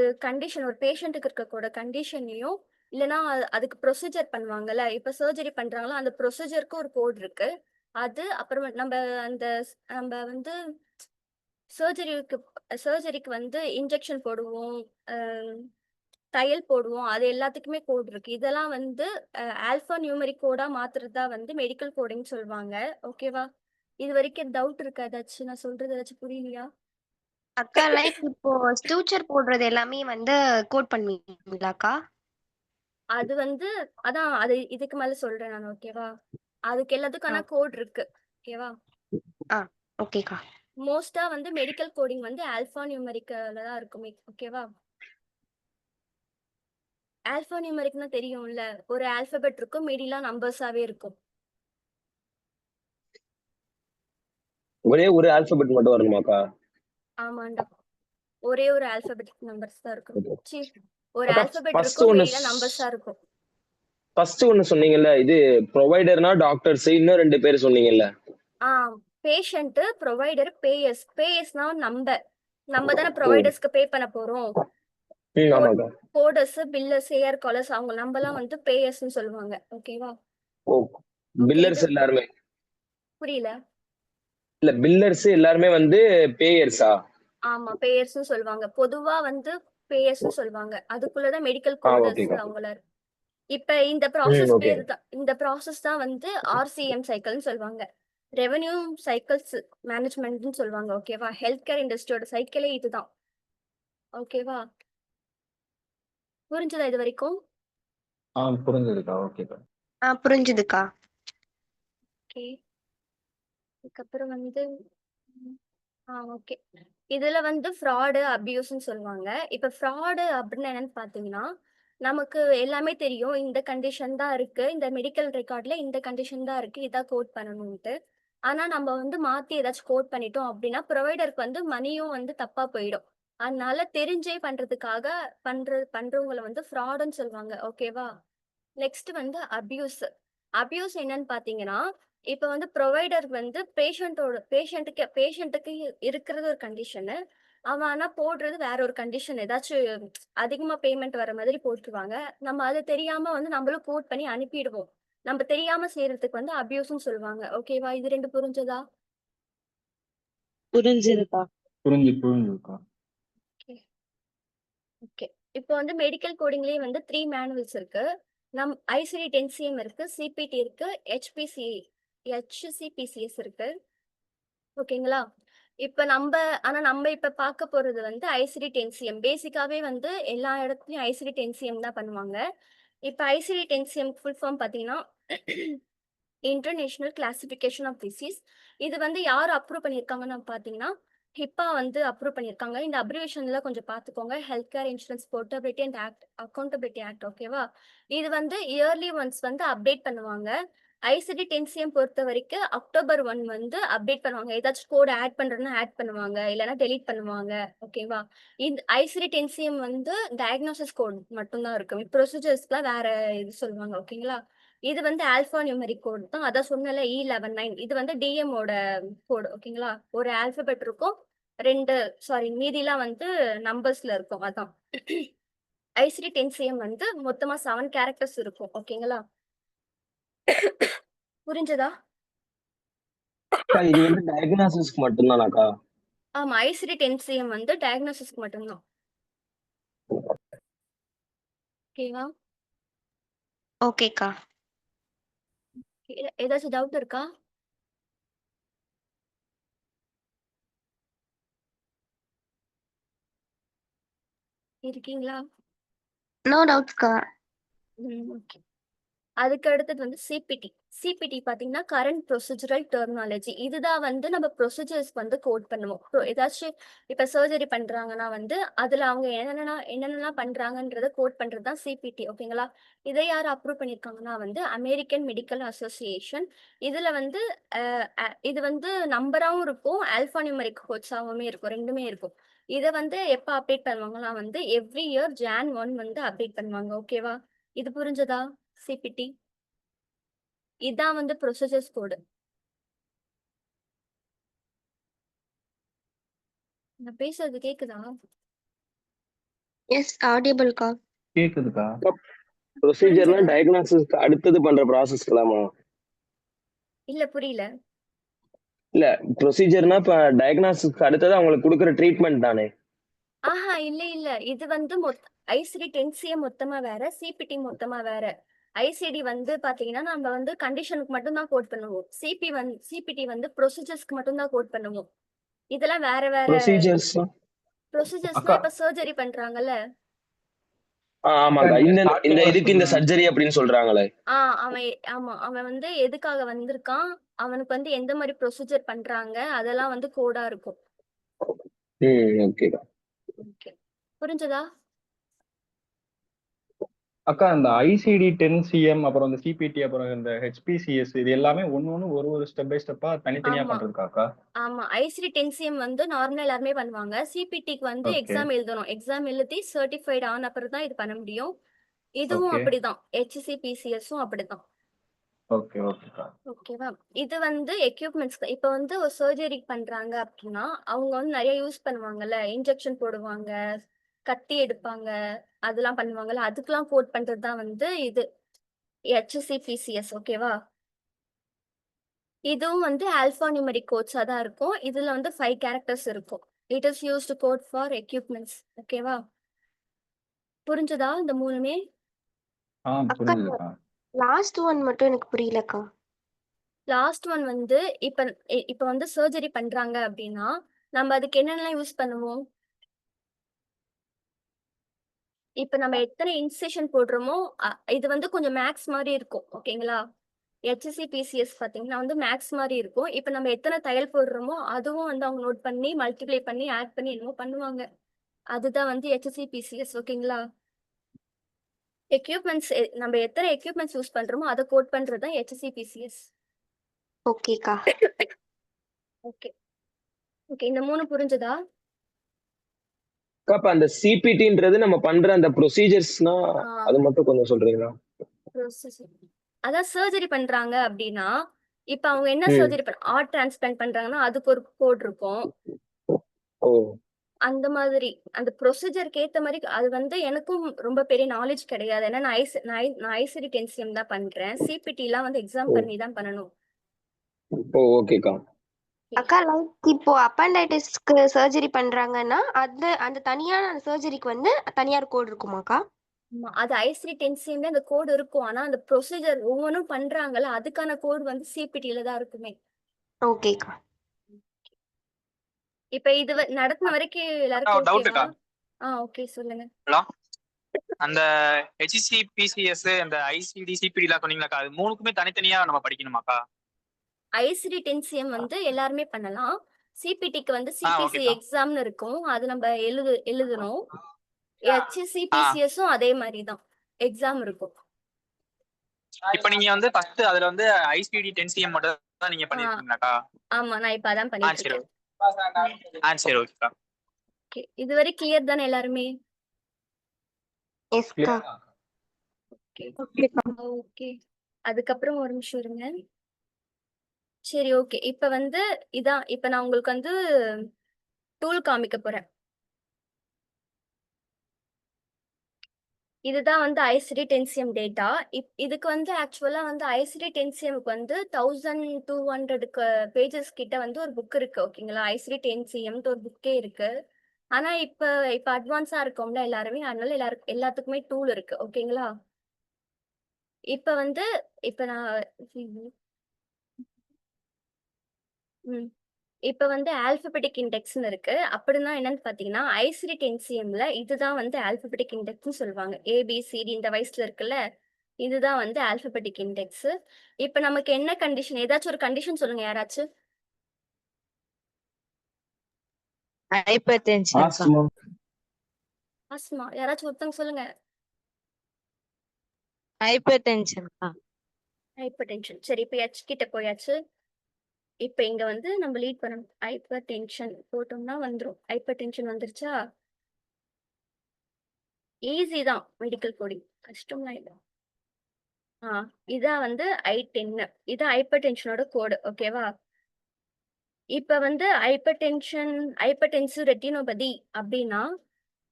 D: ஒரு பேஷண்ட்டுக்கு இருக்கக்கூட கண்டிஷனையும், இல்லன்னா அதுக்கு ப்ரொசீஜர் பண்ணுவாங்கல்ல. இப்ப சர்ஜரி பண்றாங்களா, அந்த ப்ரொசீஜருக்கு ஒரு கோட் இருக்கு. அது அப்புறம் நம்ப வந்து சர்ஜரிக்கு சர்ஜரிக்கு வந்து இன்ஜெக்ஷன் போடுவோம். அ தையல் போடுவோம். அது எல்லாத்துக்குமே கோட் இருக்கு. இதெல்லாம் வந்து ஆல்ஃபா நியூமெரிக் கோடா மாத்துறது தான் வந்து மெடிக்கல் கோடிங்ன்னு சொல்லுவாங்க. ஓகேவா? இதுவரைக்கும் டவுட் இருக்கா ஏதாச்சும்? நான் சொல்றது ஏதாச்சும் புரியலையா?
B: அக்கா லைக் இப்போ ஸ்டூச்சர் போடுறது எல்லாமே வந்து கோட் பண்ணுவீங்களாக்கா?
D: அது வந்து இதுக்கு மேல சொல்றேன் நான். ஓகேவா? அதுக்கு எல்லாத்துக்கும் ஆனா கோட் இருக்கு. ஓகேவா?
B: ஆ ஓகேக்கா.
D: மோஸ்ட்டா வந்து மெடிக்கல் கோடிங் வந்து ஆல்ஃபா நியூமெரிக்ல தான் இருக்குமே. ஓகேவா? ஆல்ஃபா நியூமெரிக்னா தெரியும்ல. ஒரு ஆல்ஃபபெட் இருக்கும். மீதிலாம் நம்பர்ஸாவே இருக்கும்.
E: ஒரே ஒரு ஆல்பபெட் மட்டும் வரணுமாக்கா?
D: ஆமாண்டா. ஒரே ஒரு ஆல்ஃபபெட்டிக் நம்பர்ஸ் தான் இருக்கும். ச்சீ! ஒரு
E: அக்கா
D: ஆல்ஃபபெட்
E: ஃபர்ஸ்ட்
D: இருக்கும்.
E: ஒன்னு
D: மீதிலாம் நம்பர்ஸா இருக்கும்.
E: ஃபர்ஸ்ட் ஒன்னு சொன்னீங்கல்ல, இது ப்ரொவைடர்னா டாக்டர்ஸ், இன்னும் 2 பேர் சொன்னீங்கல்ல.
D: ஆ பேஷண்ட், புரொவைடர், பேயர்ஸ்னா நம்ம தானே
E: ஓ.
D: புரொவைடர்ஸ்க்கு பே பண்ண போறோம். கோட்
E: ஆமாக்கா.
D: கோடர்ஸ், பில்லர்ஸ், ஏஆர் காலர்ஸ் நம்பலாம் வந்து பேயர்ஸ்ன்னு சொல்லுவாங்க. ஓகேவா?
E: ஓ.
D: ஓகே.
E: பில்லர்ஸ் எல்லாருமே
D: புரியல.
E: இல்ல, பில்லர்ஸ் எல்லாருமே வந்து பேயர்ஸா?
D: ஆமா. பேயர்ஸ்ன்னு சொல்லுவாங்க. பொதுவா வந்து பேயர்ஸ்ன்னு சொல்லுவாங்க. அதுக்குள்ள தான் மெடிக்கல் கோடர்ஸ்
E: ஓகேக்கா.
D: அவங்கள இப்ப
E: ஓகே.
D: இந்த ப்ராசஸ் தான் வந்து RCM சைக்கிள்னு சொல்லுவாங்க. ரெவென்யூ சைக்கிள்ஸ் மேனேஜ்மெண்ட்ன்னு சொல்லுவாங்க. ஓகேவா? ஹெல்த் கேர் இண்டஸ்ட்ரியோட சைக்கிளே இதுதான். ஓகேவா? புரிஞ்சதா இதுவரைக்கும்?
G: புரிஞ்சதுக்கா. ஓகேக்கா.
B: புரிஞ்சுதுக்கா.
D: ஓகே. அதுக்கப்புறம் வந்து ஓகே. இதுல வந்து ஃப்ராடு, அபியூஸ்ன்னு சொல்லுவாங்க. இப்ப ஃப்ராடு அப்படின்னு என்னன்னு பார்த்தீங்கன்னா, நமக்கு எல்லாமே தெரியும். இந்த கண்டிஷன் தான் இருக்கு. இந்த மெடிக்கல் ரெக்கார்ட்ல இந்த கண்டிஷன் தான் இருக்கு. இதான் கோட் பண்ணணும்ன்ட்டு. ஆனா நம்ம வந்து மாத்தி ஏதாச்சும் கோட் பண்ணிட்டோம் அப்படின்னா, ப்ரொவைடருக்கு வந்து மணியும் வந்து தப்பா போயிடும். அதனால தெரிஞ்சே பண்றதுக்காக பண்றவங்கள வந்து ஃப்ராடுன்னு சொல்லுவாங்க. ஓகேவா? நெக்ஸ்ட் வந்து அபியூஸ். அபியூஸ் என்னன்னு பார்த்தீங்கன்னா, இப்ப வந்து ப்ரொவைடர் வந்து பேஷண்ட்டுக்கு இருக்கிறது ஒரு கண்டிஷனு. அவன் ஆனா போடுறது வேற ஒரு கண்டிஷன். ஏதாச்சும் அதிகமா பேமெண்ட் வர மாதிரி போட்டுருவாங்க. நம்ம அது தெரியாம வந்து நம்மளும் கோட் பண்ணி அனுப்பிடுவோம். நம்ம தெரியாம செய்றதுக்கு வந்து அபியூஸ்ன்னு சொல்லுவாங்க. ஓகேவா? இது 2 புரிஞ்சதா?
F: புரிஞ்சுதுக்கா.
G: புரிஞ்சுதுக்கா.
D: ஓகே. ஓகே. இப்போ வந்து மெடிக்கல் கோடிங்லயே வந்து 3 மேனுவல்ஸ் இருக்கு. ஐசிடி 10 இருக்கு, சிபிடி இருக்கு, HCPCS இருக்கு. ஓகேங்களா? இப்ப நம்ம இப்ப பார்க்க போறது வந்து ஐசிடி 10 பேசிக்காவே வந்து எல்லா இடத்துலயும் ஐசிடி 10 தான் பண்ணுவாங்க. இப்ப ஐசிடி 10 ஃபுல் ஃபார்ம் பார்த்தீங்கன்னா, இன்டர்நேஷனல் கிளாசிஃபிகேஷன் ஆஃப் டிசீஸ். இது வந்து யார் அப்ரூவ் பண்ணியிருக்காங்கன்னு பார்த்தீங்கன்னா, ஹிப்பா வந்து அப்ரூவ் பண்ணியிருக்காங்க. இந்த அப்ரிவேஷன்ல கொஞ்சம் பார்த்துக்கோங்க. Health care insurance portability and accountability act. ஓகேவா? இது வந்து இயர்லி ஒன்ஸ் வந்து அப்டேட் பண்ணுவாங்க. ஐசிடி 10 பொறுத்த வரைக்கும் அக்டோபர் 1 வந்து அப்டேட் பண்ணுவாங்க. ஏதாச்சும் கோட் ஆட் பண்றதுன்னா ஆட் பண்ணுவாங்க. இல்லைன்னா டெலீட் பண்ணுவாங்க. ஓகேவா? இந்த ஐசிடி 10 வந்து டயக்னோசிஸ் கோட் மட்டும் தான் இருக்கும். ப்ரொசீஜர்ஸ்க்குலாம் வேற இது சொல்லுவாங்க. ஓகேங்களா? இது வந்து ஆல்பா நியூமெரிக் கோட் தான். அதான் சொன்னல E119. இது வந்து டிஎம்மோட கோடு. ஓகேங்களா? ஒரு ஆல்பபெட் இருக்கும். 2 மீதிலாம் வந்து நம்பர்ஸ்ல இருக்கும். அதான். ஐசிடி 10 வந்து மொத்தமா 7 கேரக்டர்ஸ் இருக்கும். ஓகேங்களா? புரிஞ்சதா?
E: இது வந்து டயக்னாசிஸ்க்கு மட்டும்தானாக்கா?
D: ஆமா. ஐசிடி 10 வந்து டயக்னோசிஸ்க்கு மட்டும்தான். ஓகேவா?
B: ஓகேக்கா.
D: ஏதாச்சும் டவுட் இருக்கா? இருக்கீங்களா?
B: நோ டவுட்ஸ்க்கா.
D: ஓகே. அதுக்கு அடுத்தது வந்து சிபிடி. சிபிடி பார்த்தீங்கன்னா, கரண்ட் ப்ரொசீஜரல் டெர்மினாலஜி. இதுதான் வந்து நம்ம ப்ரொசீஜர்ஸ் வந்து கோட் பண்ணுவோம். ஏதாச்சும் இப்ப சர்ஜரி பண்றாங்கன்னா வந்து, அதுல அவங்க என்னென்னலாம் பண்றாங்கன்றத கோட் பண்றது தான் சிபிடி. ஓகேங்களா? இதை யார் அப்ரூவ் பண்ணியிருக்காங்கன்னா வந்து, அமெரிக்கன் மெடிக்கல் அசோசியேஷன். இதுல வந்து இது வந்து நம்பராவும் இருக்கும், ஆல்பா நியூமெரிக் கோட்ஸாவுமே இருக்கும். 2மே இருக்கும். இத வந்து எப்ப அப்டேட் பண்ணுவாங்கன்னா வந்து, எவ்ரி இயர் Jan 1 வந்து அப்டேட் பண்ணுவாங்க. ஓகேவா? இது புரிஞ்சதா? சிபிடி. இதான் வந்து ப்ரொசீஜர்ஸ் கோடு. நான் பேசுறது கேக்குதா?
B: எஸ் ஆடியபிள்க்கா.
G: கேக்குதுக்கா.
E: ப்ரொசீஜர்னா
D: புரிஞ்சதா?
E: டயக்னாசிஸ்க்கு அடுத்தது பண்ற ப்ராசஸ்க்கலாமா?
D: இல்ல புரியல.
E: இல்ல, ப்ரொசீஜர்னா இப்ப டயக்னாசிஸ்க்கு அடுத்தது அவங்களுக்கு கொடுக்குற ட்ரீட்மெண்ட் தானே?
D: இல்ல. இது வந்து ஐசிடி 10 மொத்தமா வேற, சிபிடி மொத்தமா வேற. ஐசிடி வந்து பாத்தீங்கன்னா, நம்ம வந்து கண்டிஷனுக்கு மட்டும் தான் கோட் பண்ணுவோம். சிபிடி வந்து ப்ரொசீஜர்ஸ்க்கு மட்டும் தான் கோட் பண்ணுவோம். இதெல்லாம் வேற வேற.
E: ப்ரொசீஜர்ஸ்
D: ப்ரொசீஜர்ஸ்னா
G: அக்கா.
D: இப்ப சர்ஜரி பண்றாங்கல்ல.
E: ஆமாக்கா.
G: நீங்க
E: இந்த
G: ஸ்டார்டிங்ல
E: இதுக்கு இந்த
G: சொன்ன
E: சர்ஜரி அப்படின்னு சொல்றாங்களே.
D: அவன் வந்து எதுக்காக வந்திருக்கான், அவனுக்கு வந்து எந்த மாதிரி ப்ரொசீஜர் பண்றாங்க, அதெல்லாம் வந்து கோடா இருக்கும்.
E: ஓகேக்கா.
D: ஓகே. புரிஞ்சதா?
G: அக்கா இந்த ஐசிடி 10 அப்புறம் இந்த சிபிடி அப்புறம் இந்த ஹெச்பிசிஎஸ் இது எல்லாமே ஒன்னு ஒரு ஸ்டெப் பை ஸ்டெப்பா தனித்தனியா
D: ஆமா.
G: பண்றதுக்காக்கா?
D: ஆமா. ஐசிடி 10 வந்து நார்மலா எல்லாருமே பண்ணுவாங்க. சிபிடிக்கு வந்து
G: ஓகே.
D: எக்ஸாம் எழுதணும். எக்ஸாம் எழுதி சர்டிஃபைட் ஆன அப்புறம் தான் இது பண்ண முடியும். இதுவும்
G: ஓகே.
D: அப்படிதான். HCPCSம் அப்படிதான்.
G: ஓகே. ஓகேக்கா.
D: ஓகேவா? இது வந்து எக்யூப்மெண்ட்ஸ். இப்ப வந்து ஒரு சர்ஜரி பண்றாங்க அப்படின்னா, அவங்க வந்து நிறைய யூஸ் பண்ணுவாங்கல்ல. இன்ஜெக்ஷன் போடுவாங்க, கத்தி எடுப்பாங்க, அதெல்லாம் பண்ணுவாங்கல்ல. அதுக்கெல்லாம் கோட் பண்றது தான் வந்து இது HCPCS. ஓகேவா? இதுவும் வந்து ஆல்பா நியூமெரிக் கோட்ஸா தான் இருக்கும். இதுல வந்து 5 கேரக்டர்ஸ் இருக்கும். It is used code for equipments. ஓகேவா? புரிஞ்சதா இந்த 3மே?
B: அக்கா
G: புரிஞ்சுதுக்கா.
B: லாஸ்ட் ஒன் மட்டும் எனக்கு புரியலக்கா.
D: லாஸ்ட் ஒன் வந்து இப்ப வந்து சர்ஜரி பண்றாங்க அப்படின்னா, நம்ம அதுக்கு என்னென்னலாம் யூஸ் பண்ணுவோம்? இப்ப நம்ம எத்தனை இன்செஷன் போடுறோமோ இது வந்து கொஞ்சம் மேக்ஸ் மாதிரி இருக்கும் ஓகேங்களா. HSC PCS பாத்தீங்கன்னா வந்து மேக்ஸ் மாதிரி இருக்கும். இப்ப நம்ம எத்தனை தையல் போடுறோமோ அதுவும் வந்து அவங்க நோட் பண்ணி மல்டிப்ளை பண்ணி ஆட் பண்ணி என்னமோ பண்ணுவாங்க. அதுதான் வந்து HSC PCS ஓகேங்களா. எக்யூப்மெண்ட்ஸ் நம்ம எத்தனை எக்யூப்மெண்ட்ஸ் யூஸ் பண்றோமோ அதை கோட் பண்றது தான் HSC PCS.
B: ஓகேக்கா.
D: ஓகே ஓகே இந்த 3 புரிஞ்சதா?
E: அப்ப அந்த சிபிடின்றது நம்ம பண்ற அந்த ப்ரொசீஜர்ஸ்னா அது மட்டும் கொஞ்சம் சொல்றீங்களா?
D: அதான் சர்ஜரி பண்றாங்க அப்படின்னா இப்ப அவங்க என்ன
E: ம்.
D: சர்ஜரி ஆர்ட் டிரான்ஸ்பிளான்ட் பண்றாங்கன்னா அதுக்கு ஒரு கோட் இருக்கும்.
E: ஓ
D: அந்த மாதிரி அந்த ப்ரொசீஜருக்கு ஏத்த மாதிரி அது வந்து எனக்கும் ரொம்ப பெரிய நாலேஜ் கிடையாது. ஏன்னா நான் ஐசிடி டென்சியம் தான் பண்றேன். சிபிடி எல்லாம் வந்து எக்ஸாம்
E: ஓ
D: பண்ணி தான் பண்ணணும்.
E: ஓ ஓகேக்கா.
B: அக்கா லைக் இப்போ அப்பண்டைட்டிஸ்க்கு சர்ஜரி பண்றாங்கன்னா அந்த தனியான சர்ஜரிக்கு வந்து தனியார் கோட் இருக்குமாக்கா?
D: ஆமா, அது ஐசிடி டென்சியம்ல அந்த கோடு இருக்கும். ஆனா அந்த ப்ரொசீஜர் ஒவ்வொன்றும் பண்றாங்கல்ல அதுக்கான கோட் வந்து சிபிடில தான் இருக்குமே.
B: ஓகேக்கா.
D: இப்ப இது நடத்தின வரைக்கும் எல்லாருக்கும்
H: டவுட்
D: ஓகேவா?
H: இருக்கா?
D: ஓகே சொல்லுங்க.
H: ஹலோ, அந்த ஹெச்சிசி பிசிஎஸ் அந்த ஐசிடி சிபிடி எல்லாம் சொன்னீங்களாக்கா, அது மூணுக்குமே தனித்தனியா நம்ம படிக்கணுமாக்கா?
D: ஐசிடி டென்சியம் வந்து எல்லாருமே பண்ணலாம். சிபிடிக்கு வந்து சிபிசி
H: ஓகேக்கா.
D: எக்ஸாம்னு இருக்கும். அது நம்ம எழுதணும். HSC
H: ஆ
D: PCSம் அதே மாதிரி தான் எக்ஸாம் இருக்கும்.
H: இப்ப நீங்க வந்து ஃபர்ஸ்ட் அதுல வந்து ஐசிடி டென்சிஎம் மட்டும் தான் நீங்க பண்ணிருக்கீங்களாக்கா?
D: ஆமா நான் இப்ப அதான் பண்ணிட்டு
H: சரி
D: இருக்கேன்.
H: சரி ஓகேக்கா.
D: ஓகே இதுவரை கிளியர் தானே எல்லாருமே?
B: எஸ்கா.
D: ஓகே அதுக்கப்புறம் ஒரு நிமிஷம் இருங்க. சரி ஓகே இப்ப வந்து இதான் இப்ப நான் உங்களுக்கு வந்து டூல் காமிக்க போறேன். இதுதான் வந்து ஐசிடி டென்சியம் டேட்டா. இதுக்கு வந்து ஆக்சுவலா வந்து ஐசிடி டென்சியமுக்கு வந்து 1200 பேஜஸ் கிட்ட வந்து ஒரு புக் இருக்கு ஓகேங்களா. ஐசிடி டென்சியம் ஒரு புக்கே இருக்கு. ஆனா இப்ப அட்வான்ஸா இருக்கோம்ல எல்லாருமே, அதனால எல்லாத்துக்குமே டூல் இருக்கு ஓகேங்களா. இப்ப வந்து இப்ப நான் இப்ப வந்து ஆல்பபெட்டிக் இண்டெக்ஸ்னு இருக்கு. அப்படின்னா என்னன்னு பாத்தீங்கன்னா ஐசிடி டென்சியம்ல இதுதான் வந்து ஆல்பபெட்டிக் இண்டெக்ஸ்னு சொல்லுவாங்க. ABCD இந்த வயசுல இருக்குல்ல இதுதான் வந்து ஆல்பபெட்டிக் இண்டெக்ஸ். இப்ப நமக்கு என்ன கண்டிஷன், ஏதாச்சும் ஒரு கண்டிஷன் சொல்லுங்க யாராச்சும்.
F: ஹைப்பர்டென்ஷன்.
D: ஆஸ்மா யாராச்சும் ஒருத்தவங்க சொல்லுங்க.
F: ஹைப்பர்டென்ஷன்.
D: ஹைப்பர்டென்ஷன். சரி இப்ப H கிட்ட போயாச்சு. இப்ப இங்க வந்து நம்ம லீட் பண்ணணும். ஹைப்பர்டென்ஷன் போட்டோம்னா வந்துரும். ஹைப்பர்டென்ஷன் வந்துருச்சா? ஈஸி தான் மெடிக்கல் கோடிங், கஷ்டம்லாம் இல்ல. இதான் வந்து I10 இது ஹைப்பர்டென்ஷனோட கோடு ஓகேவா. இப்ப வந்து ஹைப்பர்டென்சிவ் ரெட்டினோபதி அப்படின்னா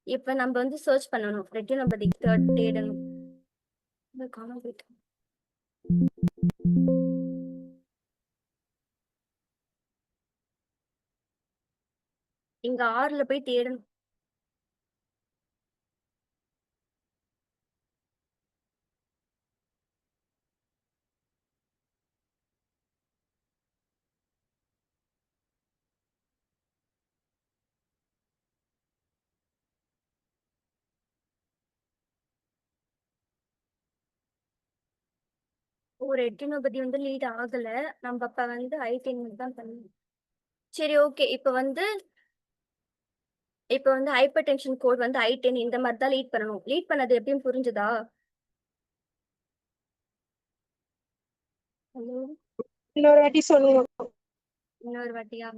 D: இப்ப நம்ம வந்து சர்ச் பண்ணணும். ரெட்டினோபதி தேடணும். காணாம போயிட்டு. இங்க Rல போய் தேடணும். ஒரு ரெட்டினோபதி வந்து லீட் ஆகல. நம்ம அப்ப வந்து I10 தான் பண்ணணும். சரி ஓகே இப்ப வந்து ஹைப்பர் டென்ஷன் கோட் வந்து I10 இந்த மாதிரி தான் லீட் பண்ணணும். லீட் பண்ணது எப்படின்னு புரிஞ்சுதா? ஹலோ
I: இன்னொரு வாட்டி சொல்லுங்க.
D: இன்னொரு வாட்டியா?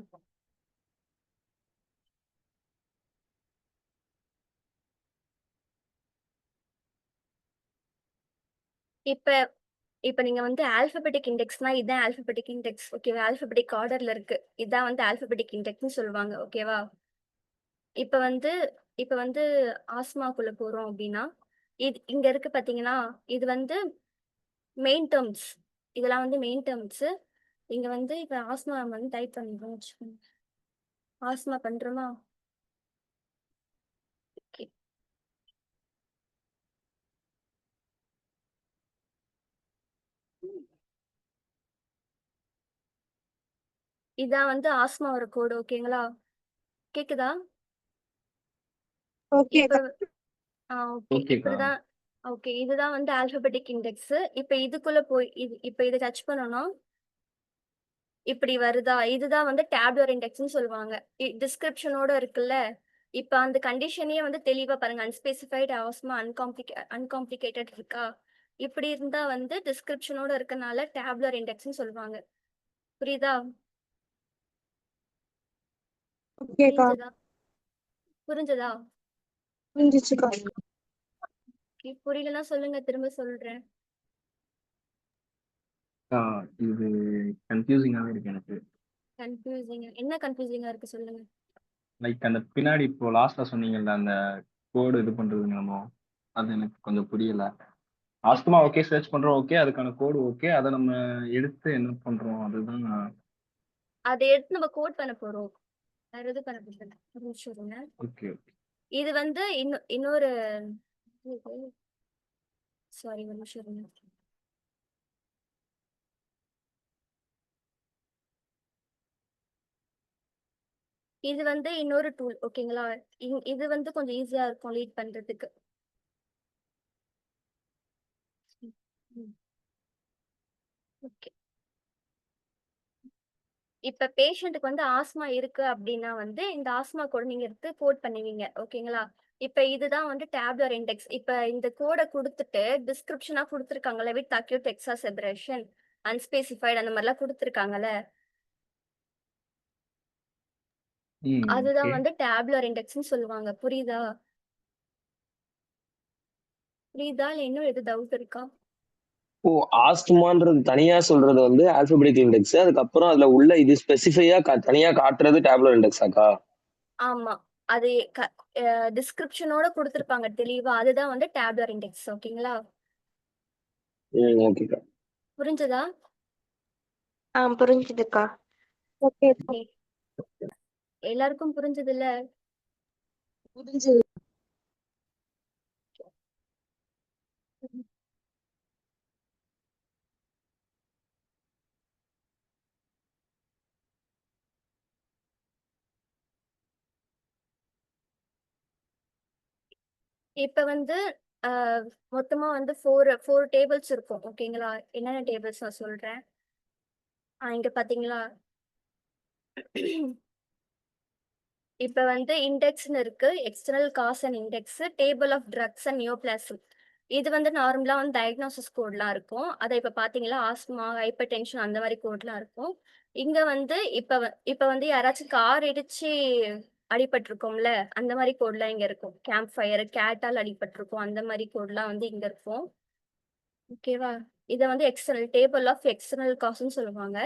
D: இப்ப இப்ப நீங்க வந்து ஆல்பபெட்டிக் இண்டெக்ஸ்னா இதான் ஆல்பபெட்டிக் இண்டெக்ஸ் ஓகேவா. ஆல்பபெட்டிக் ஆர்டர்ல இருக்கு. இதான் வந்து ஆல்பபெட்டிக் இண்டெக்ஸ்னு சொல்லுவாங்க ஓகேவா. இப்ப வந்து ஆஸ்மாக்குள்ள போறோம் அப்படின்னா இங்க இருக்கு பாத்தீங்கன்னா இது வந்து மெயின் டேர்ம்ஸ். இதெல்லாம் வந்து மெயின் டேர்ம்ஸ். இங்க வந்து இப்ப ஆஸ்மா வந்து டைப் பண்ணிடுறோம் வச்சுக்கோங்க. ஆஸ்மா பண்றோமா? ஓகே இதான் வந்து ஆஸ்மாவோட கோடு ஓகேங்களா. கேக்குதா?
I: ஓகே.
D: இப்ப ஓகே
G: ஓகேக்கா.
D: இப்படிதான். ஓகே இதுதான் வந்து ஆல்பபெட்டிக் இண்டெக்ஸ். இப்ப இதுக்குள்ள போய் இப்ப இதை டச் பண்ணணும். இப்படி வருதா? இதுதான் வந்து டேபுலர் இண்டெக்ஸ்னு சொல்லுவாங்க. டிஸ்கிரிப்ஷனோட இருக்குல்ல. இப்ப அந்த கண்டிஷனையே வந்து தெளிவா பாருங்க. அன்ஸ்பெசிஃபைட், ஆஸ்மா, அன்காம்ப்ளிகேட்டட் இருக்கா? இப்படி இருந்தா வந்து டிஸ்கிரிப்ஷனோட இருக்கனால டேபுலர் இண்டெக்ஸ்னு சொல்லுவாங்க. புரியுதா?
I: ஓகேக்கா
D: புரிஞ்சதா? புரிஞ்சதா?
I: புரிஞ்சிச்சுக்கா.
D: புரியலன்னா சொல்லுங்க, திரும்ப சொல்றேன்.
G: அக்கா, இது கன்ஃபியூசிங்காவே இருக்கு எனக்கு.
D: கன்ஃபியூசிங்கா என்ன கன்ஃபியூசிங்கா இருக்கு சொல்லுங்க.
G: லைக் அந்த பின்னாடி இப்போ லாஸ்ட்ல சொன்னீங்கல்ல அந்த கோடு இது பண்றது நம்ம, அது எனக்கு கொஞ்சம் புரியல. ஆஸ்துமா ஓகே, சர்ச் பண்றோம் ஓகே, அதுக்கான கோடு ஓகே, அதை நம்ம எடுத்து என்ன பண்றோம் அதுதான்.
D: அதை எடுத்து நம்ம கோட் பண்ண போறோம். வேற எது பண்ண போறோம்? ஒரு நிமிஷம் இருங்க.
G: ஓகே.
D: இது வந்து இன்னொரு சாரி ஒரு நிமிஷம் இருங்க. இது வந்து இன்னொரு டூல் ஓகேங்களா. இது வந்து கொஞ்சம் ஈஸியா இருக்கும் லீட் பண்றதுக்கு. ஓகே இப்ப பேஷண்ட்டுக்கு வந்து ஆஸ்மா இருக்கு அப்படின்னா வந்து இந்த ஆஸ்மா கோட் நீங்க எடுத்து கோட் பண்ணுவீங்க ஓகேங்களா. இப்ப இதுதான் வந்து டேபுலர் இண்டெக்ஸ். இப்ப இந்த கோடை கொடுத்துட்டு டிஸ்கிரிப்ஷனா கொடுத்துருக்காங்கல்ல, வித் அக்யூட் எக்ஸாசெபரேஷன், அன்ஸ்பெசிஃபைட் அந்த மாதிரிலாம் கொடுத்துருக்காங்கல்ல, அதுதான்
G: ஓகே.
D: வந்து டேபுலர் இண்டெக்ஸ்னு சொல்லுவாங்க. புரியுதா? புரியுதா இல்ல இன்னும் எது டவுட் இருக்கா?
E: ஓ, ஆஸ்துமான்றது தனியா சொல்றது வந்து ஆல்பபெட்டிக் இண்டெக்ஸ், அதுக்கப்புறம் அதுல உள்ள இது ஸ்பெசிஃபையா தனியா காட்டுறது டேபுலர் இண்டெக்ஸாக்கா?
D: ஆமா. அது டிஸ்கிரிப்ஷனோட கொடுத்துருப்பாங்க தெளிவா. அதுதான் வந்து டேபுலர் இண்டெக்ஸ் ஓகேங்களா.
E: ஓகேக்கா.
D: புரிஞ்சதா?
B: புரிஞ்சுதுக்கா.
I: ஓகே
D: எல்லாருக்கும் புரிஞ்சது இல்ல?
C: புரிஞ்சது.
D: இப்ப வந்து மொத்தமா வந்து ஃபோர் டேபிள்ஸ் இருக்கும் ஓகேங்களா. என்னென்ன டேபிள்ஸ் நான் சொல்றேன். இங்க பாத்தீங்களா. இப்ப வந்து இண்டெக்ஸ்னு இருக்கு. External cause and index, table of drugs and neoplasm. இது வந்து நார்மலா வந்து டயக்னோசிஸ் கோட்லாம் இருக்கும். அதை இப்ப பாத்தீங்களா ஆஸ்மா, ஹைப்பர் டென்ஷன் அந்த மாதிரி கோட்லாம் இருக்கும். இங்க வந்து இப்ப வந்து யாராச்சும் கார் இடிச்சு அடிபட்டிருக்கோம்ல, அந்த மாதிரி கோட்லாம் இங்க இருக்கும். கேம்ப் ஃபயர், கேட்டால் அடிபட்டிருக்கும், அந்த மாதிரி கோட்லாம் வந்து இங்க இருக்கும். ஓகேவா. இதை வந்து எக்ஸ்டர்னல் டேபிள் ஆஃப் எக்ஸ்டர்னல் காஸ்ன்னு சொல்லுவாங்க.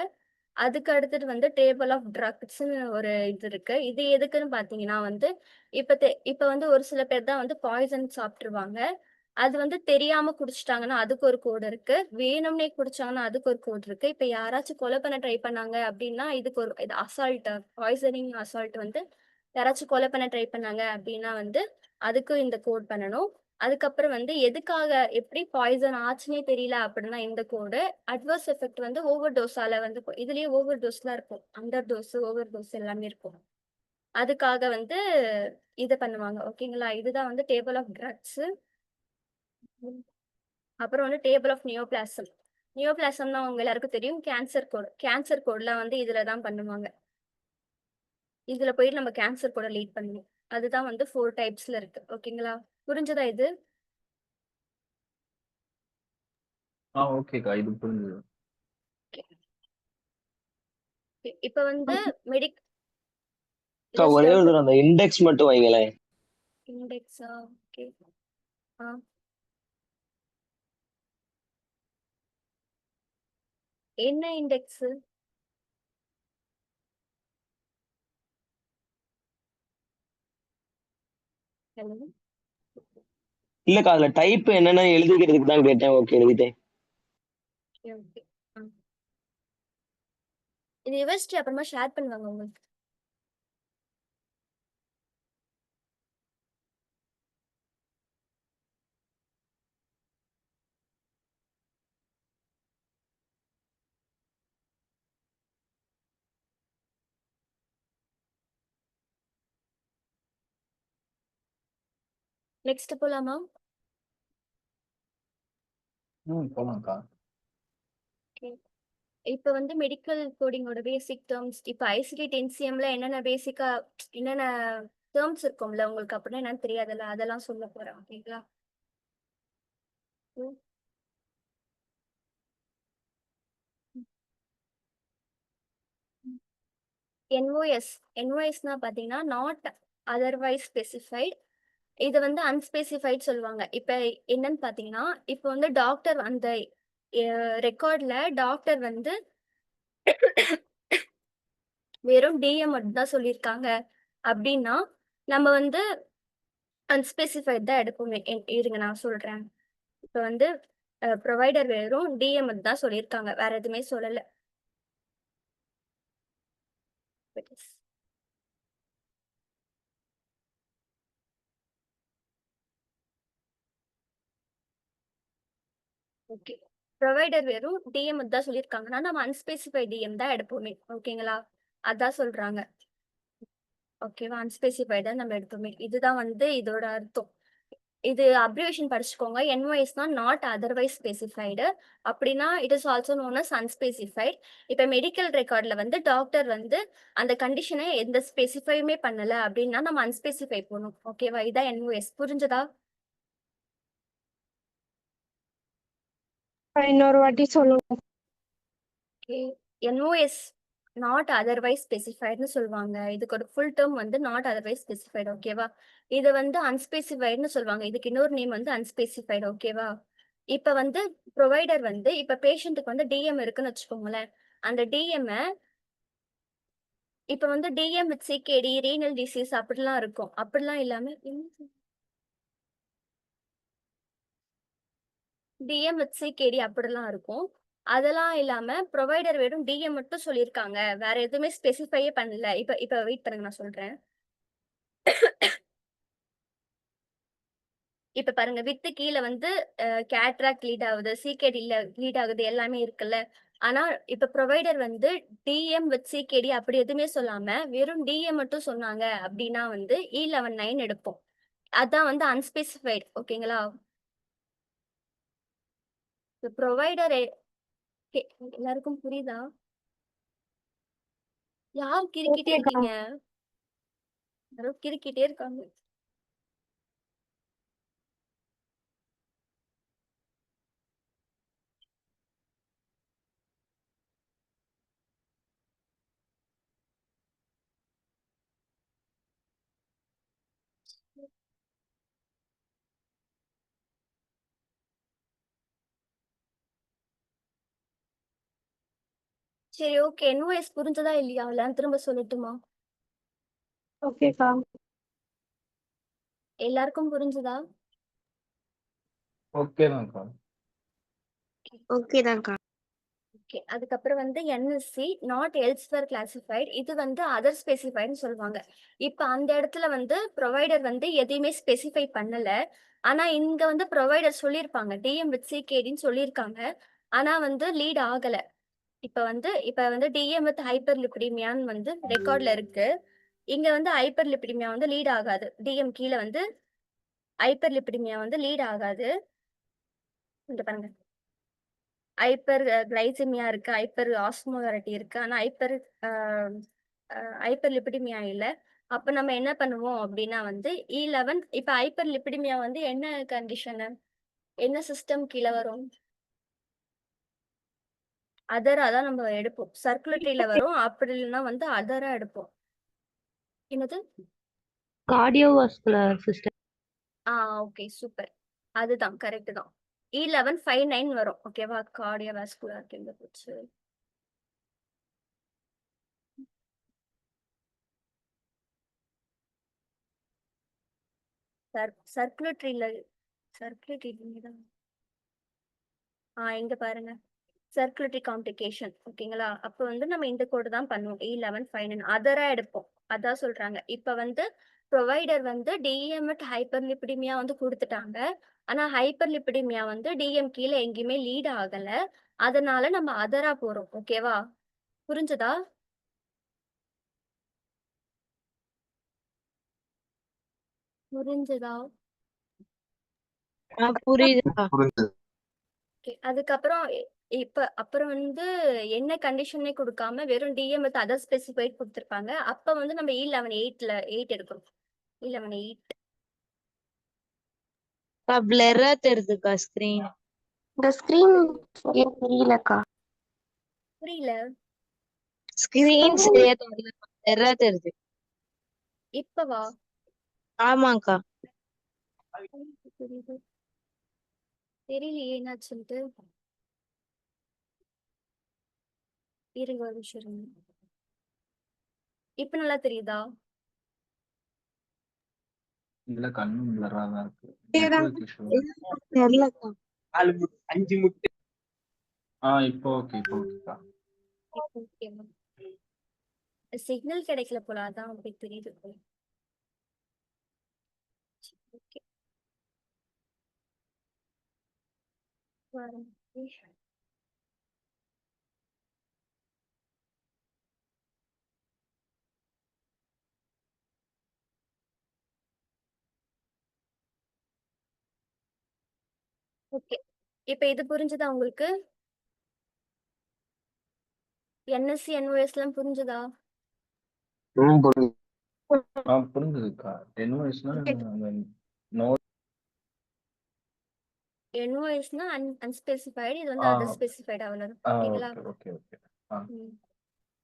D: அதுக்கு அடுத்தது வந்து டேபிள் ஆஃப் ட்ரக்ஸ்ன்னு ஒரு இது இருக்கு. இது எதுக்குன்னு பாத்தீங்கன்னா வந்து இப்ப வந்து ஒரு சில பேர் தான் வந்து பாய்சன் சாப்பிட்டுருவாங்க. அது வந்து தெரியாம குடிச்சிட்டாங்கன்னா அதுக்கு ஒரு கோடு இருக்கு. வேணும்னே குடிச்சாங்கன்னா அதுக்கு ஒரு கோடு இருக்கு. இப்ப யாராச்சும் கொலை பண்ண ட்ரை பண்ணாங்க அப்படின்னா இதுக்கு ஒரு இது அசால்ட், பாய்சனிங் அசால்ட் வந்து யாராச்சும் கொலை பண்ண ட்ரை பண்ணாங்க அப்படின்னா வந்து அதுக்கு இந்த கோட் பண்ணணும். அதுக்கப்புறம் வந்து எதுக்காக எப்படி பாய்சன் ஆச்சுன்னே தெரியல அப்படின்னா இந்த கோடு. அட்வர்ஸ் எஃபெக்ட் வந்து ஓவர் டோஸால வந்து இதுலயே ஓவர் டோஸ்லாம் இருக்கும். அண்டர் டோஸ், ஓவர் டோஸ் எல்லாமே இருக்கும். அதுக்காக வந்து இதை பண்ணுவாங்க ஓகேங்களா. இதுதான் வந்து டேபிள் ஆஃப் ட்ரக்ஸ். அப்புறம் வந்து டேபிள் ஆஃப் நியோபிளாசம். நியோபிளாசம்னா உங்க எல்லாருக்கும் தெரியும். கேன்சர் கோட்லாம் வந்து இதுல தான் பண்ணுவாங்க. இதுல போயிட்டு நம்ம கேன்சர் கோட லீட் பண்ணுவோம். அதுதான் வந்து 4 டைப்ஸ்ல இருக்கு ஓகேங்களா. புரிஞ்சதா இது?
G: ஓகேக்கா, இது புரிஞ்சுது.
D: இப்ப வந்து மெடிக்
E: அக்கா, ஒரே ஒரு தடவை அந்த இண்டெக்ஸ் மட்டும் வைங்களேன்.
D: இண்டெக்ஸா ஓகே. என்ன இண்டெக்ஸ்? ஹலோ
E: இல்லக்கா, அதுல டைப் என்னன்னு எழுதிக்கிறதுக்கு தான் கேட்டேன். ஓகே, எழுதிட்டேன்.
D: ஓகே. இது யூனிவர்சிட்டி அப்புறமா ஷேர் பண்ணுவாங்க உங்களுக்கு. நெக்ஸ்ட் போலாமா?
G: போலாம்க்கா.
D: இப்ப வந்து மெடிக்கல் கோடிங்கோட பேசிக் டேர்ம்ஸ் இப்ப ஐசிடி டென்சியம்ல என்னென்ன பேசிக்கா என்னென்ன டேர்ம்ஸ் இருக்கும்ல உங்களுக்கு அப்படின்னா என்னன்னு தெரியாதுல்ல அதெல்லாம் சொல்ல போறேன். ஓகேங்களா? என்ஓஎஸ்னா பாத்தீங்கன்னா நாட் அதர்வைஸ் ஸ்பெசிஃபைட். இது வந்து அன்ஸ்பெசிஃபைட் சொல்லுவாங்க. இப்ப என்னன்னு பாத்தீங்கன்னா இப்ப வந்து டாக்டர் அந்த ரெக்கார்ட்ல டாக்டர் வந்து வெறும் டிஎம் மட்டும் தான் சொல்லியிருக்காங்க அப்படின்னா நம்ம வந்து அன்ஸ்பெசிஃபைட் தான் எடுப்போமே. இருங்க நான் சொல்றேன். இப்ப வந்து ப்ரொவைடர் வெறும் டிஎம் தான் சொல்லியிருக்காங்க, வேற எதுவுமே சொல்லல. ஓகே, ப்ரொவைடர் வெறும் டிஎம் தான் சொல்லியிருக்காங்கன்னா நம்ம அன்ஸ்பெசிஃபைட் டிஎம் தான் எடுப்போமே. ஓகேங்களா? அதான் சொல்றாங்க. ஓகேவா? அன்ஸ்பெசிஃபைடா நம்ம எடுப்போமே. இதுதான் வந்து இதோட அர்த்தம். இது அப்ரிவேஷன் படிச்சுக்கோங்க. என்ஒஎஸ்னா நாட் அதர்வைஸ் ஸ்பெசிஃபைடு. அப்படின்னா it is also known as unspecified. இப்போ மெடிக்கல் ரெக்கார்ட்ல வந்து டாக்டர் வந்து அந்த கண்டிஷனை எந்த ஸ்பெசிஃபையுமே பண்ணல அப்படின்னா நம்ம அன்ஸ்பெசிஃபை போகணும். ஓகேவா? இதான் என்ஒஎஸ். புரிஞ்சதா?
I: இன்னொரு வாட்டி சொல்லுங்க.
D: ஓகே, என்ஓஎஸ் நாட் அதர்வைஸ் ஸ்பெசிஃபைடுன்னு சொல்லுவாங்க. இதுக்கு ஒரு ஃபுல் டேர்ம் வந்து நாட் அதர்வைஸ் ஸ்பெசிஃபைடு. ஓகேவா? இது வந்து அன்ஸ்பெசிஃபைடுன்னு சொல்லுவாங்க. இதுக்கு இன்னொரு நேம் வந்து அன்ஸ்பெசிஃபைடு. ஓகேவா? இப்ப வந்து ப்ரொவைடர் வந்து இப்ப பேஷண்ட்டுக்கு வந்து டிஎம் இருக்குன்னு வச்சுக்கோங்களேன். அந்த டிஎம் இப்ப வந்து DM with CKD renal disease அப்படிலாம் இருக்கும். அப்படிலாம் இல்லாம டிஎம் வித் சிகேடி அப்படிலாம் இருக்கும். அதெல்லாம் இல்லாம ப்ரொவைடர் வெறும் டிஎம் மட்டும் சொல்லியிருக்காங்க, வேற எதுவுமே ஸ்பெசிஃபையே பண்ணல. இப்ப இப்ப வெயிட் பண்ணுங்க நான் சொல்றேன். இப்ப பாருங்க, வித்து கீழே வந்து கேட்ராக்ட் லீட் ஆகுது, சிகேடி லீட் ஆகுது, எல்லாமே இருக்குல்ல. ஆனா இப்ப ப்ரொவைடர் வந்து டிஎம் வித் சிகேடி அப்படி எதுவுமே சொல்லாம வெறும் டிஎம் மட்டும் சொன்னாங்க அப்படின்னா வந்து E11-9 எடுப்போம். அதான் வந்து அன்ஸ்பெசிஃபைட். ஓகேங்களா? ப்ரொவைடர் எல்லாருக்கும் புரியுதா? யார் கிறுக்கிட்டே
I: ஓகேக்கா.
D: இருக்கீங்க? யாரோ கிறுக்கிட்டே இருக்காங்க. சரி, ஓகே. என்ஓஎஸ் புரிஞ்சதா இல்லையா? இல்லைன்னு திரும்ப சொல்லட்டுமா?
I: ஓகேக்கா.
D: எல்லாருக்கும் புரிஞ்சதா?
G: ஓகே தான்க்கா.
B: ஓகே தான்க்கா.
D: ஓகே, அதுக்கப்புறம் வந்து என்எஸ்சி நாட் எல்ஸ்வேர் கிளாசிஃபைட். இது வந்து அதர் ஸ்பெசிஃபைடுன்னு சொல்லுவாங்க. இப்போ அந்த இடத்துல வந்து ப்ரொவைடர் வந்து எதையுமே ஸ்பெசிஃபை பண்ணல. ஆனா இங்க வந்து ப்ரொவைடர் சொல்லியிருப்பாங்க டிஎம் வித் சிகேடின்னு சொல்லியிருக்காங்க. ஆனா வந்து லீட் ஆகல. இப்ப வந்து டிஎம் வித் ஹைப்பர் லிபிடிமியான்னு வந்து ரெக்கார்ட்ல இருக்கு. இங்க வந்து ஹைப்பர் லிபிடிமியா வந்து லீட் ஆகாது. டிஎம் கீழே வந்து ஹைப்பர் லிபிடிமியா வந்து லீட் ஆகாது. இங்க பாருங்க, ஹைப்பர் கிளைசிமியா இருக்கு, ஹைப்பர் ஆஸ்மோலாரிட்டி இருக்கு. ஆனா ஹைப்பர் லிபிடிமியா இல்ல. அப்ப நம்ம என்ன பண்ணுவோம் அப்படின்னா வந்து E11 இப்ப ஹைப்பர் லிபிடிமியா வந்து என்ன கண்டிஷனு, என்ன சிஸ்டம் கீழே வரும்? அதரா தான் நம்ம எடுப்போம். சர்க்குலேட்டரியில வரும், அப்படி இல்லைன்னா வந்து அதரா எடுப்போம். என்னது?
F: cardiovascular system.
D: Okay, super. அதுதான் கரெக்ட் தான். E11-59 வரும். ஓகேவா? கார்டியோவாஸ்குலர் எங்க போச்சு? சர்க்குலேட்டரியில தான். இங்க பாருங்க, சர்க்குலேட்டரி காம்ப்ளிகேஷன். ஓகேங்களா? அப்ப வந்து நம்ம இந்த கோடு தான் பண்ணுவோம். E11-59 அதரா எடுப்போம். அதான் சொல்றாங்க. இப்ப வந்து ப்ரொவைடர் வந்து டிஎம் ஹைப்பர் லிபிடிமியா வந்து கொடுத்துட்டாங்க. ஆனா ஹைப்பர் லிபிடிமியா வந்து டிஎம் கீழே எங்கேயுமே லீட் ஆகல. அதனால நம்ம அதரா போறோம். ஓகேவா? புரிஞ்சதா? புரிஞ்சதா?
F: புரியுதுக்கா.
D: ஓகே அதுக்கப்புறம் அப்புறம் வந்து என்ன கண்டிஷனே கொடுக்காம வெறும் டிஎம் வித் அதர் ஸ்பெசிஃபைட் கொடுத்துருப்பாங்க. அப்ப வந்து நம்ம E11 8 எடுக்கணும். E11 8
F: பிளரா தெரியுதுக்கா screen.
B: இந்த ஸ்கிரீன் சரியா தெரியலக்கா.
D: புரியல.
F: ஸ்கிரீன் சரியா தெரியல, பிளரா தெரியுது.
D: இப்பவா?
F: ஆமாக்கா.
D: புரியுது. தெரியலையே என்னாச்சுன்ட்டு. இருங்க ஒரு நிமிஷம் இருங்க. இப்ப நல்லா தெரியுதா?
G: இல்ல கண்ணும் பிளரா தான் இருக்கு.
I: இதேதான்.
G: Network issue.
F: தெரியலக்கா.
G: இப்போ ஓகே, இப்போ ஓகேக்கா.
D: ஓகேவா? சிக்னல் கிடைக்கல போல, அதான் அப்படி தெரியுது போல. ஓகே வரேன். ஓகே இப்ப இது புரிஞ்சுதா உங்களுக்கு? என்எஸ்சி என்ஓஎஸ் எல்லாம் புரிஞ்சுதா?
G: புரிஞ்சுதுக்கா. என்ஓஎஸ்னா அந்த
D: என்ஓஎஸ்னா அன்ஸ்பெசிஃபைடு, இது வந்து அதர் ஸ்பெசிஃபைடு அவ்வளவுதான். ஓகேங்களா?
G: Okay okay.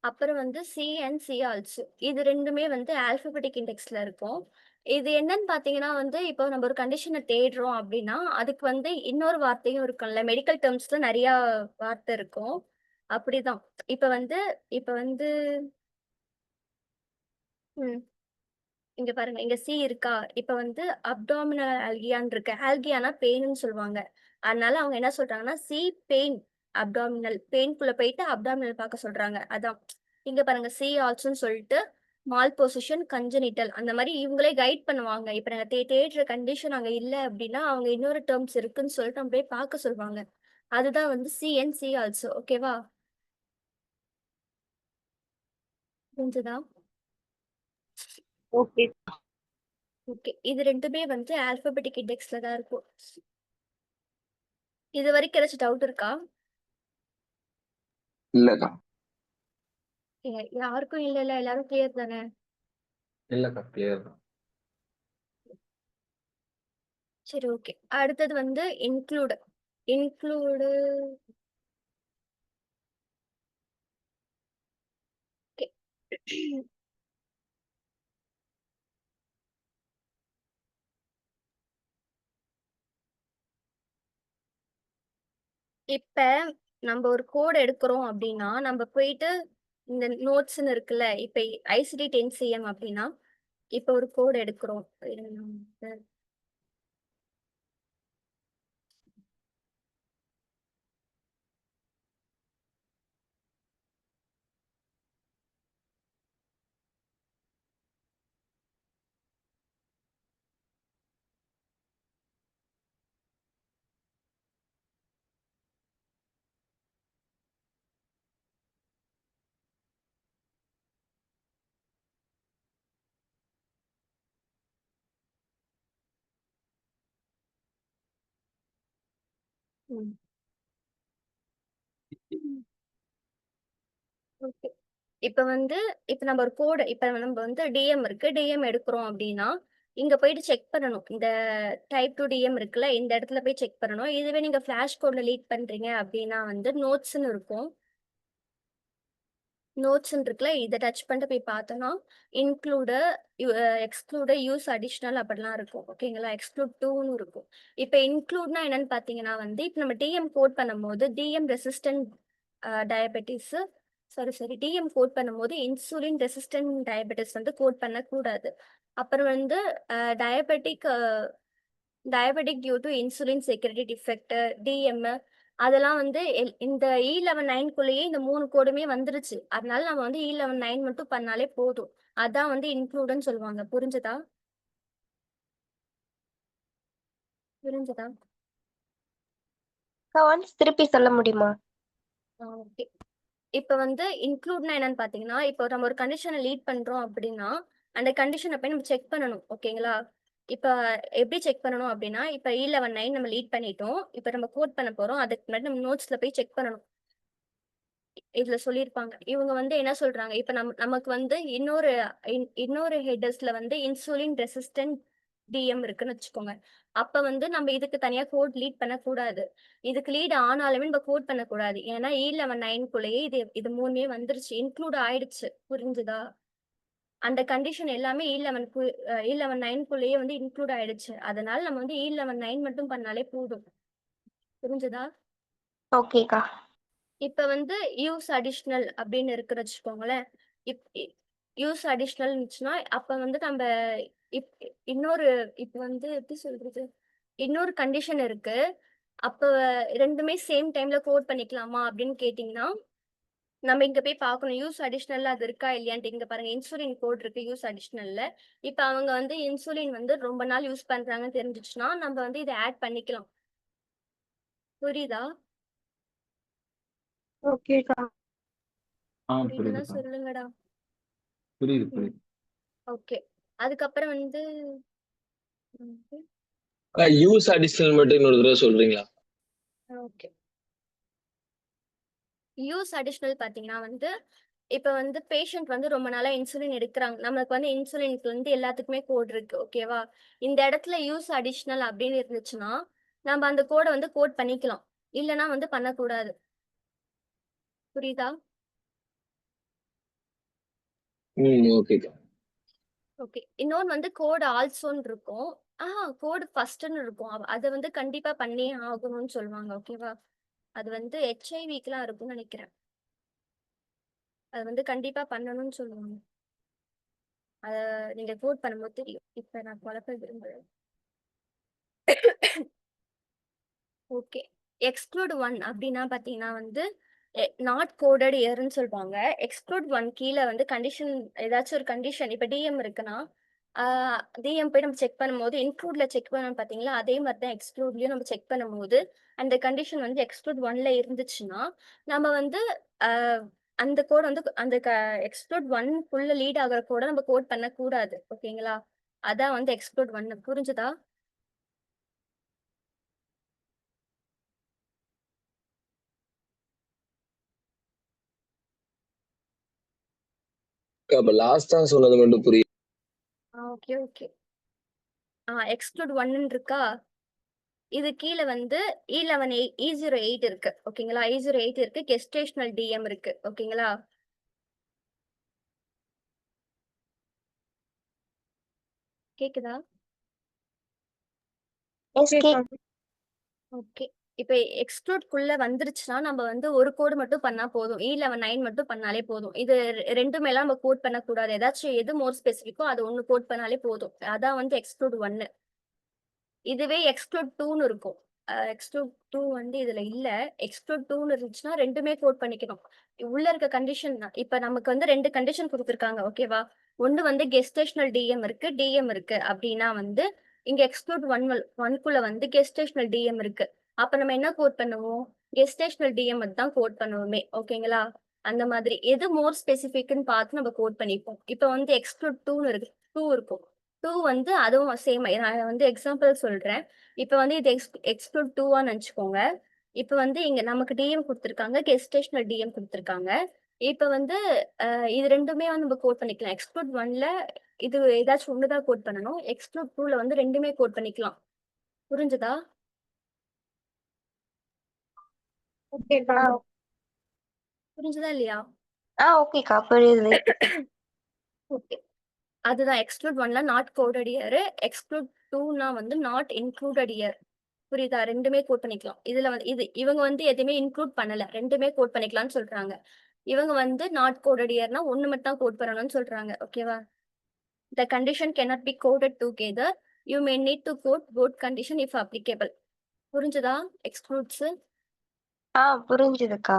D: அப்புறம் வந்து சி அண்ட் சி ஆல்சோ, இது ரெண்டுமே வந்து ஆல்பபெட்டிக் இண்டெக்ஸ்ல இருக்கும். இது என்னன்னு பாத்தீங்கன்னா வந்து இப்போ நம்ம ஒரு கண்டிஷனை தேடுறோம் அப்படின்னா அதுக்கு வந்து இன்னொரு வார்த்தையும் இருக்கும்ல. மெடிக்கல் டேர்ம்ஸ்ல நிறைய வார்த்தை இருக்கும். அப்படிதான் இப்ப வந்து இங்க பாருங்க, இங்க சி இருக்கா? இப்ப வந்து அப்டாமினல் ஆல்கியான் இருக்கு. ஆல்கியானா பெயின்னு சொல்லுவாங்க. அதனால அவங்க என்ன சொல்றாங்கன்னா சி பெயின், அப்டாமினல் பெயின்குள்ள போயிட்டு அப்டாமினல் பார்க்க சொல்றாங்க. அதான் இங்க பாருங்க சி ஆல்சோன்னு சொல்லிட்டு மால் பொசிஷன் கன்ஜெனிட்டல் அந்த மாதிரி இவங்களே கைட் பண்ணுவாங்க. இப்ப நாங்க தேடுற கண்டிஷன் அங்க இல்ல அப்படின்னா அவங்க இன்னொரு டேர்ம்ஸ் இருக்குன்னு சொல்லிட்டு நம்ம போய் பார்க்க சொல்லுவாங்க. அதுதான் வந்து சி அண்ட் சி ஆல்சோ. ஓகேவா? புரிஞ்சுதா?
F: ஓகே.
D: ஓகே இது ரெண்டுமே வந்து ஆல்பபெட்டிக் இண்டெக்ஸ்ல தான் இருக்கும். இது வரைக்கும் ஏதாச்சும் டவுட் இருக்கா?
E: இல்லக்கா.
D: யாருக்கும் இல்ல, எல்லாரும் கிளியர் தானே?
G: இல்லக்கா கிளியர் தான்.
D: சரி ஓகே. அடுத்தது வந்து இன்க்ளூடு. இன்க்ளூடு இப்ப நம்ம ஒரு கோட் எடுக்கிறோம் அப்படின்னா நம்ம போயிட்டு இந்த நோட்ஸ்ன்னு இருக்குல்ல. இப்ப ஐசிடி 10CM அப்படின்னா இப்ப ஒரு கோட் எடுக்கிறோம். ஓகே இப்ப நம்ம ஒரு கோடு இப்ப நம்ம வந்து டிஎம் இருக்கு, டிஎம் எடுக்கிறோம் அப்படின்னா இங்க போயிட்டு செக் பண்ணணும். இந்த டைப் 2 டிஎம் இருக்குல்ல, இந்த இடத்துல போய் செக் பண்ணணும். இதுவே நீங்க ஃபிளாஷ் கோட்ல லீட் பண்றீங்க அப்படின்னா வந்து நோட்ஸ்ன்னு இருக்கும். நோட்ஸ் இருக்குல்ல, இதை டச் பண்ணிட்டு போய் பார்த்தோம்னா இன்க்ளூடு, எக்ஸ்க்ளூடு, யூஸ் அடிஷ்னல் அப்படிலாம் இருக்கும். ஓகேங்களா? எக்ஸ்க்ளூட் 2ன்னு இருக்கும். இப்போ இன்க்ளூட்னா என்னன்னு பார்த்தீங்கன்னா வந்து இப்போ நம்ம டிஎம் கோட் பண்ணும்போது DM resistant diabetes DM code பண்ணும்போது இன்சுலின் ரெசிஸ்டன்ட் டயபெட்டிஸ் வந்து கோட் பண்ணக்கூடாது. அப்புறம் வந்து diabetic diabetic due to insulin security defect, DM, அதெல்லாம் வந்து இந்த E11 9க்குள்ளேயே இந்த 3 கோடுமே வந்துருச்சு. அதனால நம்ம வந்து E11 9 மட்டும் பண்ணாலே போதும். அதான் வந்து இன்க்ளூடுன்னு சொல்லுவாங்க. புரிஞ்சதா? புரிஞ்சதா?
B: ஒன்ஸ் திருப்பி சொல்ல முடியுமா?
D: ஓகே. இப்ப வந்து இன்க்ளூட்னா என்னன்னு பாத்தீங்கன்னா இப்போ நம்ம ஒரு கண்டிஷனை லீட் பண்றோம் அப்படின்னா அந்த கண்டிஷனை போய் நம்ம செக் பண்ணணும். ஓகேங்களா? இப்போ எப்படி செக் பண்ணணும் அப்படின்னா, இப்போ E11 நம்ம லீட் பண்ணிட்டோம். இப்போ நம்ம கோட் பண்ண போறோம். அதுக்கு முன்னாடி நம்ம நோட்ஸ்ல போய் செக் பண்ணணும். இதுல சொல்லியிருப்பாங்க. இவங்க வந்து என்ன சொல்றாங்க, இப்ப நமக்கு வந்து இன்னொரு ஹெடர்ஸ்ல வந்து இன்சுலின் ரெசிஸ்டன்ட் டிஎம் இருக்குன்னு வச்சுக்கோங்க. அப்ப வந்து நம்ம இதுக்கு தனியா கோட் லீட் பண்ணக்கூடாது. இதுக்கு லீட் ஆனாலுமே நம்ம கோட் பண்ணக்கூடாது. ஏன்னா E11 இது மூணுமே வந்துருச்சு, இன்க்ளூட் ஆயிடுச்சு. புரிஞ்சுதா? அந்த கண்டிஷன் எல்லாமே E11 வந்து இன்க்ளூட் ஆயிடுச்சு. அதனால நம்ம வந்து E11 மட்டும் பண்ணாலே போதும். புரிஞ்சுதா?
B: ஓகேக்கா.
D: இப்ப வந்து யூஸ் அடிஷ்னல் அப்படின்னு இருக்குன்னு வச்சுக்கோங்களேன். யூஸ் அடிஷ்னல் இருந்துச்சுன்னா அப்ப வந்து நம்ம இப் இன்னொரு இப்ப வந்து எப்படி சொல்றது, இன்னொரு கண்டிஷன் இருக்கு. அப்ப ரெண்டுமே சேம் டைம்ல கோட் பண்ணிக்கலாமா அப்படின்னு கேட்டீங்கன்னா, நம்ம இங்க போய் பார்க்கணும் யூஸ் அடிஷ்னல்ல அது இருக்கா இல்லையான்ட்டு. இங்க பாருங்க, இன்சுலின் கோட் இருக்கு யூஸ் அடிஷ்னல்ல. இப்ப அவங்க வந்து இன்சுலின் வந்து ரொம்ப நாள் யூஸ் பண்றாங்கன்னு தெரிஞ்சிச்சுன்னா நம்ம வந்து இதை ஆட் பண்ணிக்கலாம். புரியுதா?
I: ஓகேக்கா.
D: புரியுதுன்னா
G: புரியுதுக்கா.
D: சொல்லுங்கடா.
G: புரியுது புரியுது.
D: ஓகே. அதுக்கப்புறம் வந்து
E: யூஸ் அடிஷனல் மட்டும் இன்னொரு தடவை சொல்றீங்களா?
D: ஓகே. யூஸ் அடிஷ்னல் பாத்தீங்கன்னா வந்து இப்ப வந்து பேஷண்ட் வந்து ரொம்ப நாளா இன்சுலின் எடுக்கிறாங்க. நமக்கு வந்து இன்சுலினுக்கு வந்து எல்லாத்துக்குமே கோட் இருக்கு. ஓகேவா? இந்த இடத்துல யூஸ் அடிஷ்னல் அப்படின்னு இருந்துச்சுன்னா நம்ம அந்த கோட வந்து கோட் பண்ணிக்கலாம். இல்லைன்னா வந்து பண்ணக்கூடாது. புரியுதா?
E: ஓகேக்கா.
D: ஓகே. இன்னொன்னு வந்து கோட் ஆல்சோன்னு இருக்கும். கோட் ஃபர்ஸ்ட்னு இருக்கும். அதை வந்து கண்டிப்பா பண்ணியே ஆகணும்னு சொல்லுவாங்க. ஓகேவா? அது வந்து ஹெச்ஐவிக்குலாம் இருக்கும்னு நினைக்கிறேன். அது வந்து கண்டிப்பா பண்ணணும்னு சொல்லுவாங்க. அத நீங்க கோட் பண்ணும்போது தெரியும். இப்ப நான் குழப்ப விரும்பல. ஓகே. எக்ஸ்க்ளூட் 1 அப்படின்னா பாத்தீங்கன்னா வந்து நாட் கோடட் இயர்ன்னு சொல்லுவாங்க. எக்ஸ்க்ளூட் 1 கீழே வந்து கண்டிஷன், ஏதாச்சும் ஒரு கண்டிஷன் இப்ப டிஎம் இருக்குன்னா டிஎம் போய் நம்ம செக் பண்ணும்போது இன்க்ளூட்ல செக் பண்ணோம் பாத்தீங்களா, அதே மாதிரி தான் எக்ஸ்க்ளூட்லயும் நம்ம செக் பண்ணும்போது அந்த கண்டிஷன் வந்து எக்ஸ்க்ளூட் 1ல இருந்துச்சுன்னா நம்ம வந்து அந்த கோட் வந்து அந்த எக்ஸ்க்ளூட் 1 லீட் ஆகிற கோட நம்ம கோட் பண்ணக்கூடாது. ஓகேங்களா? அதான் வந்து எக்ஸ்க்ளூட் 1. புரிஞ்சுதா?
E: அப்ப லாஸ்டா சொன்னது மட்டும் புரியுது.
D: Okay okay. எக்ஸ்க்ளூட் 1 இருக்கா, இது கீழே வந்து E08 இருக்கு. ஓகேங்களா? E08 இருக்கு, கெஸ்டேஷனல் டிஎம் இருக்கு. ஓகேங்களா? கேக்குதா?
I: ஓகேக்கா.
D: ஓகே. இப்ப எக்ஸ்க்ளூட்குள்ள வந்துருச்சுன்னா நம்ம வந்து ஒரு கோடு மட்டும் பண்ணா போதும். E11 மட்டும் பண்ணாலே போதும். இது ரெண்டுமே எல்லாம் நம்ம கோட் பண்ணக்கூடாது. ஏதாச்சும் எது மோர் ஸ்பெசிஃபிக்கோ அது ஒண்ணு கோட் பண்ணாலே போதும். அதான் வந்து எக்ஸ்க்ளூட் 1. இதுவே எக்ஸ்க்ளூட் 2ன்னு இருக்கும். எக்ஸ்க்ளூட் 2 வந்து இதுல இல்ல. எக்ஸ்க்ளூட் 2ன்னு இருந்துச்சுன்னா ரெண்டுமே கோட் பண்ணிக்கணும். உள்ள இருக்க கண்டிஷன் இப்ப நமக்கு வந்து 2 கண்டிஷன் கொடுத்துருக்காங்க. ஓகேவா? ஒண்ணு வந்து கெஸ்டேஷனல் டிஎம் இருக்கு, டிஎம் இருக்கு அப்படின்னா வந்து இங்க எக்ஸ்க்ளூட் 1க்குள்ள வந்து கெஸ்டேஷனல் டிஎம் இருக்கு. அப்ப நம்ம என்ன கோட் பண்ணுவோம்? கெஸ்டேஷனல் டிஎம் தான் கோட் பண்ணுவோமே. ஓகேங்களா? அந்த மாதிரி எது மோர் ஸ்பெசிஃபிக்னு பார்த்து நம்ம கோட் பண்ணிப்போம். இப்ப வந்து எக்ஸ்க்ளூட் 2 இருக்கு, 2 இருக்கும். 2 வந்து அதுவும் சேம். நான் வந்து எக்ஸாம்பிள் சொல்றேன். இப்ப வந்து இது எக்ஸ்க்ளூட் 2 நினைச்சுக்கோங்க. இப்ப வந்து இங்க நமக்கு டிஎம் கொடுத்துருக்காங்க, கெஸ்டேஷனல் டிஎம் கொடுத்துருக்காங்க. இப்ப வந்து இது ரெண்டுமே வந்து நம்ம கோட் பண்ணிக்கலாம். எக்ஸ்க்ளூட் 1ல இது ஏதாச்சும் ஒண்ணுதான் கோட் பண்ணணும். எக்ஸ்க்ளூட் 2ல வந்து ரெண்டுமே கோட் பண்ணிக்கலாம். புரிஞ்சுதா?
I: ஓகேக்கா.
D: புரிஞ்சுதா இல்லையா?
B: ஓகேக்கா, புரியுது.
D: ஓகே. அதுதான் எக்ஸ்க்ளூட் 1ல நாட் கோடட் இயர், எக்ஸ்க்ளூட் 2னா வந்து நாட் இன்க்ளூடட் இயர். புரியுதா? ரெண்டுமே கோட் பண்ணிக்கலாம். இதுல வந்து இவங்க வந்து எதுவுமே இன்க்ளூட் பண்ணல, ரெண்டுமே கோட் பண்ணிக்கலாம்னு சொல்றாங்க. இவங்க வந்து நாட் கோடட் இயர்னா ஒண்ணு மட்டும் தான் கோட் பண்ணணும்னு சொல்றாங்க. ஓகேவா? The condition cannot be coded together. You may need to code both condition if applicable. புரிஞ்சுதா? எக்ஸ்க்ளூட்ஸ்.
B: புரிஞ்சுதுக்கா.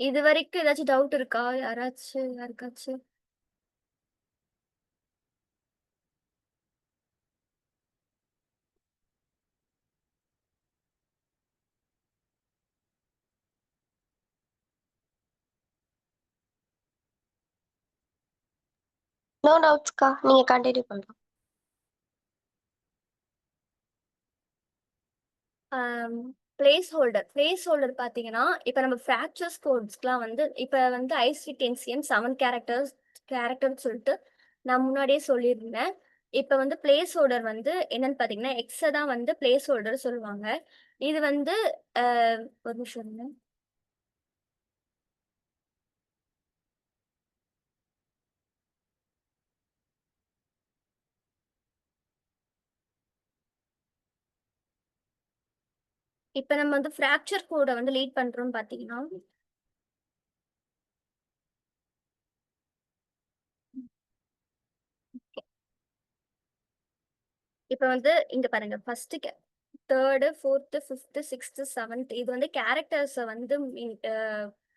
D: இது வரைக்கும் ஏதாச்சும் டவுட் இருக்கா யாருக்காச்சும்?
B: நோ டவுட்ஸ்க்கா, நீங்க கண்டினியூ பண்ணலாம்.
D: பிளேஸ் ஹோல்டர் பார்த்தீங்கன்னா இப்போ நம்ம ஃப்ராக்சர்ஸ் கோட்ஸ்க்குலாம் வந்து இப்போ வந்து ஐசிடிஎன்சிஎம் 7 கேரக்டர்னு சொல்லிட்டு நான் முன்னாடியே சொல்லியிருந்தேன். இப்போ வந்து பிளேஸ் ஹோல்டர் வந்து என்னன்னு பார்த்தீங்கன்னா எக்ஸை தான் வந்து பிளேஸ் ஹோல்டர் சொல்லுவாங்க. இது வந்து ஒரு நிமிஷம் இருங்க. இப்போ நம்ம வந்து ஃப்ராக்சர் கோடை வந்து லீட் பண்றோம்னு பார்த்தீங்கன்னா இப்போ வந்து இங்க பாருங்க first third fourth fifth sixth seventh இது வந்து கேரக்டர்ஸை வந்து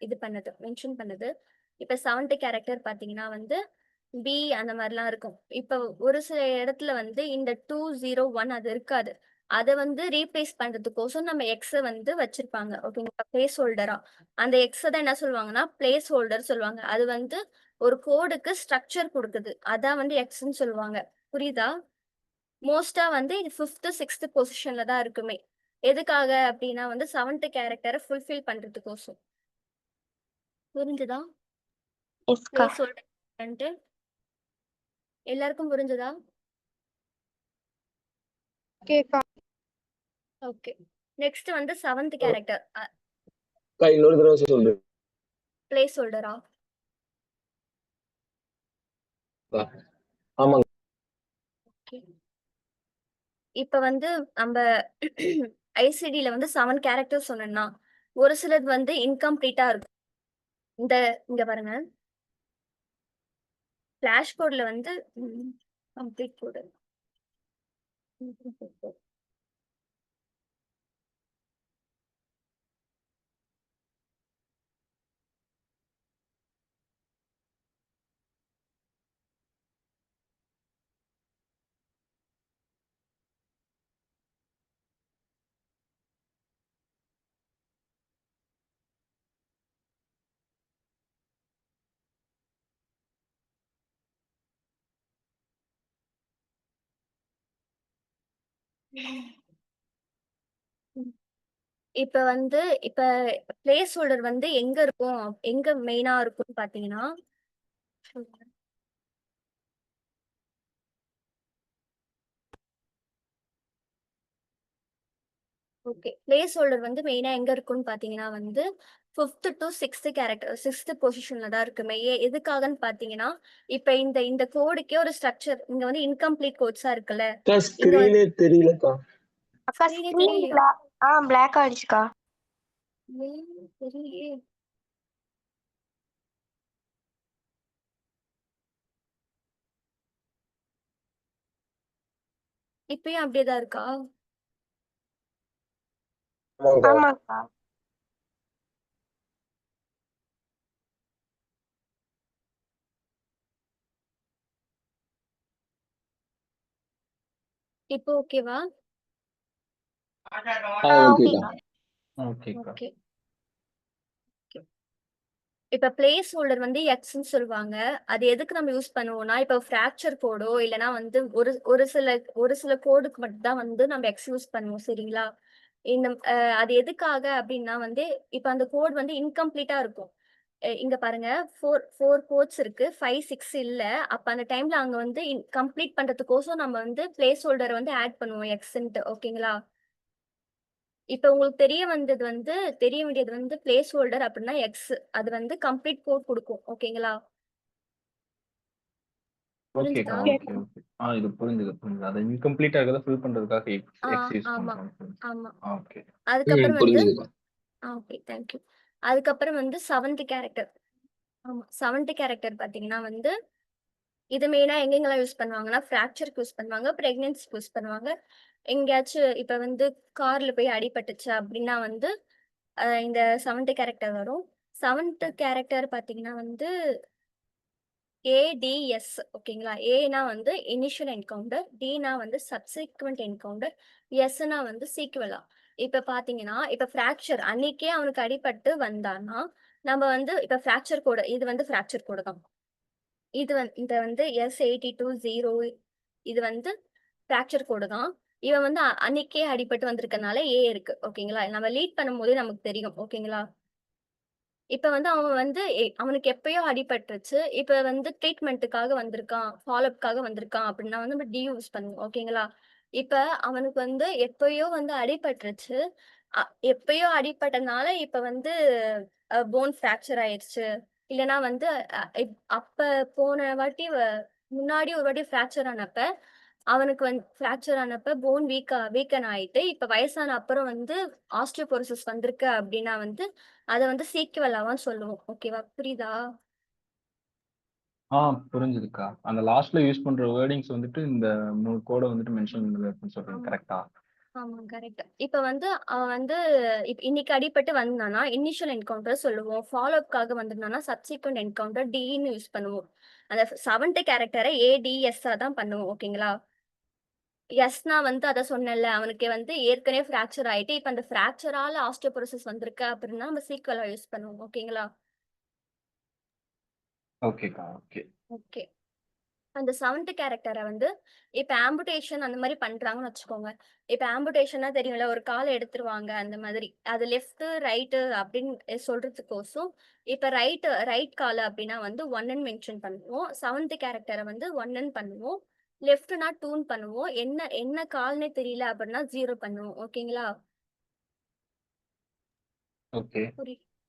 D: இது பண்ணது மென்ஷன் பண்ணுது. இப்போ 7th கேரக்டர் பார்த்தீங்கன்னா வந்து பி அந்த மாதிரிலாம் இருக்கும். இப்போ ஒரு சில இடத்துல வந்து இந்த 201 அது இருக்காது. அதை வந்து ரீப்ளேஸ் பண்றதுக்கோசம் நம்ம எக்ஸை வந்து வச்சிருப்பாங்க. ஓகேங்களா, பிளேஸ் ஹோல்டரா அந்த எக்ஸை தான் என்ன சொல்லுவாங்கன்னா பிளேஸ் ஹோல்டர் சொல்லுவாங்க. அது வந்து ஒரு கோடுக்கு ஸ்ட்ரக்சர் கொடுக்குது, அதான் வந்து எக்ஸ்ன்னு சொல்லுவாங்க. புரியுதா? மோஸ்டா வந்து இது 5th 6th பொசிஷன்ல தான் இருக்குமே. எதுக்காக அப்படின்னா வந்து 7th கேரக்டரை ஃபுல்ஃபில் பண்றதுக்கோசம். புரிஞ்சுதா?
B: எஸ்கா.
D: பிளேஸ் ஹோல்டர் எல்லாருக்கும் புரிஞ்சுதா?
I: ஓகேக்கா.
D: ஓகே, நெக்ஸ்ட் வந்து 7th கேரக்டர்
E: இன்னொரு தடவை சொல்றேன்.
D: பிளேஸ் ஹோல்டரா?
E: ஆமாங்க.
D: ஓகே, இப்ப வந்து நம்ம ஐசிடில வந்து 7 கேரக்டர் சொன்னேன்னா ஒரு சிலது வந்து இன்கம்ப்ளீட்டா இருக்கும். இங்க பாருங்க, ஃபிளாஷ் கோட்ல வந்து கம்ப்ளீட் கோடு இப்ப வந்து இப்ப பிளேஸ் ஹோல்டர் வந்து எங்க இருக்கும், எங்க மெயினா இருக்கும்னு பாத்தீங்கன்னா ஓகே, பிளேஸ் ஹோல்டர் வந்து மெயினா எங்க இருக்கும்னு பாத்தீங்கன்னா வந்து 5th to 6th character 6th பொசிஷன்ல தான் இருக்குமே. எதுக்காகன்னு பாத்தீங்கன்னா இப்ப இந்த கோடுக்கே ஒரு ஸ்ட்ரக்சர் இங்க வந்து இன்கம்ப்ளீட் கோட்ஸா இருக்குல்ல.
E: ஸ்கிரீனே தெரியலக்கா.
B: அக்கா
D: screen ஏ
B: ஸ்கிரீன்
D: தெரியலையா?
B: பிளாக் ஆயிடுச்சுக்கா.
D: தெரியலையே. இப்பயும் அப்படியேதான் இருக்கா?
B: ஆமாக்கா.
D: இப்போ ஓகேவா?
B: ஓகேக்கா.
G: ஓகேக்கா.
D: ஓகே, இப்ப பிளேஸ் ஹோல்டர் வந்து எக்ஸ்ன்னு சொல்லுவாங்க. அது எதுக்கு நம்ம யூஸ் பண்ணுவோம்னா இப்ப ஃப்ராக்சர் கோடோ இல்லைன்னா வந்து ஒரு சில கோடுக்கு மட்டும் தான் வந்து நம்ம எக்ஸ் யூஸ் பண்ணுவோம். சரிங்களா? இந்த அது எதுக்காக அப்படின்னா வந்து இப்ப அந்த கோட் வந்து இன்கம்ப்ளீட்டா இருக்கும். இங்க பாருங்க, 4 கோட்ஸ் இருக்கு, 5 6 இல்ல. அப்ப அந்த டைம்ல அங்க வந்து கம்ப்ளீட் பண்றதுக்கோசம் நம்ம வந்து பிளேஸ் ஹோல்டர் வந்து ஆட் பண்ணுவோம் எக்ஸ்ன்ட்டு. ஓகேங்களா? இப்ப உங்களுக்கு தெரிய வேண்டியது வந்து பிளேஸ் ஹோல்டர் அப்படின்னா எக்ஸ், அது வந்து கம்ப்ளீட் கோட் கொடுக்கும். ஓகேங்களா?
G: ஓகேக்கா.
D: புரிஞ்சுதா?
G: Okay okay. இது புரிஞ்சுது. அதை இன்கம்ப்ளீட்டா இருக்கிறத ஃபில் பண்றதுக்காக எக்ஸ் யூஸ்
D: ஆமா
G: பண்றோம்.
D: ஆமா.
G: ஓகே.
D: அதுக்கப்புறம் வந்து
E: புரிஞ்சுதுக்கா.
D: Okay, thank you. அதுக்கப்புறம் வந்து 7th கேரக்டர். ஆமா, 7th கேரக்டர் பாத்தீங்கன்னா வந்து இது மெயினா எங்கெங்கெல்லாம் யூஸ் பண்ணுவாங்கன்னா ஃப்ராக்சருக்கு யூஸ் பண்ணுவாங்க, பிரெக்னன்சிக்கு யூஸ் பண்ணுவாங்க. எங்கேயாச்சும் இப்ப வந்து கார்ல போய் அடிபட்டுச்சு அப்படின்னா வந்து இந்த 7th கேரக்டர் வரும். 7th கேரக்டர் பாத்தீங்கன்னா வந்து ஏடிஎஸ். ஓகேங்களா? ஏனா வந்து இனிஷியல் என்கவுண்டர், டினா வந்து சப்சிக்வெண்ட் என்கவுண்டர், எஸ்னா வந்து சீக்வலா. இப்ப பாத்தீங்கன்னா இப்ப ஃப்ராக்சர் அன்னைக்கே அவனுக்கு அடிபட்டு வந்தான்னா நம்ம வந்து இப்ப ஃப்ராக்சர் கோடு, இது வந்து ஃப்ராக்சர் கோடு தான். இது வந்து S820 இது வந்து ஃப்ராக்சர் கோடு தான். இவன் வந்து அன்னைக்கே அடிபட்டு வந்திருக்கனால ஏ இருக்கு. ஓகேங்களா? நம்ம லீட் பண்ணும்போதே நமக்கு தெரியும். ஓகேங்களா? இப்ப வந்து அவன் வந்து அவனுக்கு எப்பயோ அடிபட்டுருச்சு. இப்ப வந்து ட்ரீட்மெண்ட்டுக்காக வந்திருக்கான். ஃபாலோஅப்காக வந்திருக்கான் அப்படின்னா வந்து நம்ம டி யூஸ் பண்ணுவோம். ஓகேங்களா? இப்ப அவனுக்கு வந்து எப்பயோ வந்து அடிபட்டுருச்சு. அ எப்பயோ அடிபட்டனால இப்ப வந்து போன் ஃப்ராக்சர் ஆயிருச்சு. இல்லன்னா வந்து அப்ப போன வாட்டி முன்னாடி ஒரு வாட்டி ஃப்ராக்சர் ஆனப்ப, அவனுக்கு வந்து ஃப்ராக்சர் ஆனப்ப போன் வீக்கன் ஆயிட்டு, இப்ப வயசான அப்புறம் வந்து ஆஸ்டியோபோரோசிஸ் வந்திருக்கு அப்படின்னா வந்து அத வந்து சீக்வெலாவான்னு சொல்லுவோம். ஓகேவா? புரியுதா?
G: ஆ புரிஞ்சுதுக்கா. அந்த லாஸ்ட்ல யூஸ் பண்ற வேர்டிங்ஸ் வந்துட்டு இந்த 3 கோட வந்துட்டு மென்ஷன் பண்ணுது அப்படின்னு சொல்றீங்க.
D: ஆமா.
G: கரெக்ட்டா?
D: ஆமா கரெக்ட். இப்ப வந்து அவன் வந்து இன்னைக்கு அடிபட்டு வந்தான்னா, இனிஷியல் என்கவுண்டர் சொல்லுவோம். ஃபாலோஅப்காக வந்திருந்தான்னா, சப்சிக்வெண்ட் என்கவுண்டர் டின்னு யூஸ் பண்ணுவோம். அந்த 7th கேரக்டர ஏடிஎஸ்ஸா தான் பண்ணுவோம். ஓகேங்களா? எஸ்னா வந்து அத சொன்னேன்ல, அவனுக்கு வந்து ஏற்கனவே ஃப்ராக்சர் ஆயிட்டு, இப்ப அந்த ஃப்ராக்சரால ஆஸ்டியோபோரோசிஸ் வந்திருக்கு அப்படின்னா, நம்ம சீக்வெலா யூஸ் பண்ணுவோம். ஓகேங்களா?
G: ஓகேக்கா. ஓகே.
D: ஓகே. அந்த 7th கேரக்டர வந்து இப்ப ஆம்புடேஷன் அந்த மாரி பண்றாங்கன்னு வச்சுக்கோங்க. இப்ப ஆம்புடேஷன்னா தெரியும்ல, ஒரு கால எடுத்துருவாங்க அந்த மாதிரி. அது லெஃப்ட், ரைட் அப்படின்னு சொல்றதுக்கோசம், இப்ப ரைட் கால் அப்படின்னா வந்து 1ன்னு மென்ஷன் பண்ணுவோம். 7th கேரக்டர வந்து 1ன்னு பண்ணுவோம். லெஃப்ட்னா 2ன்னு பண்ணுவோம். என்ன என்ன கால்னே தெரியல அப்படின்னா 0 பண்ணுவோம். ஓகேங்களா?
G: ஓகே.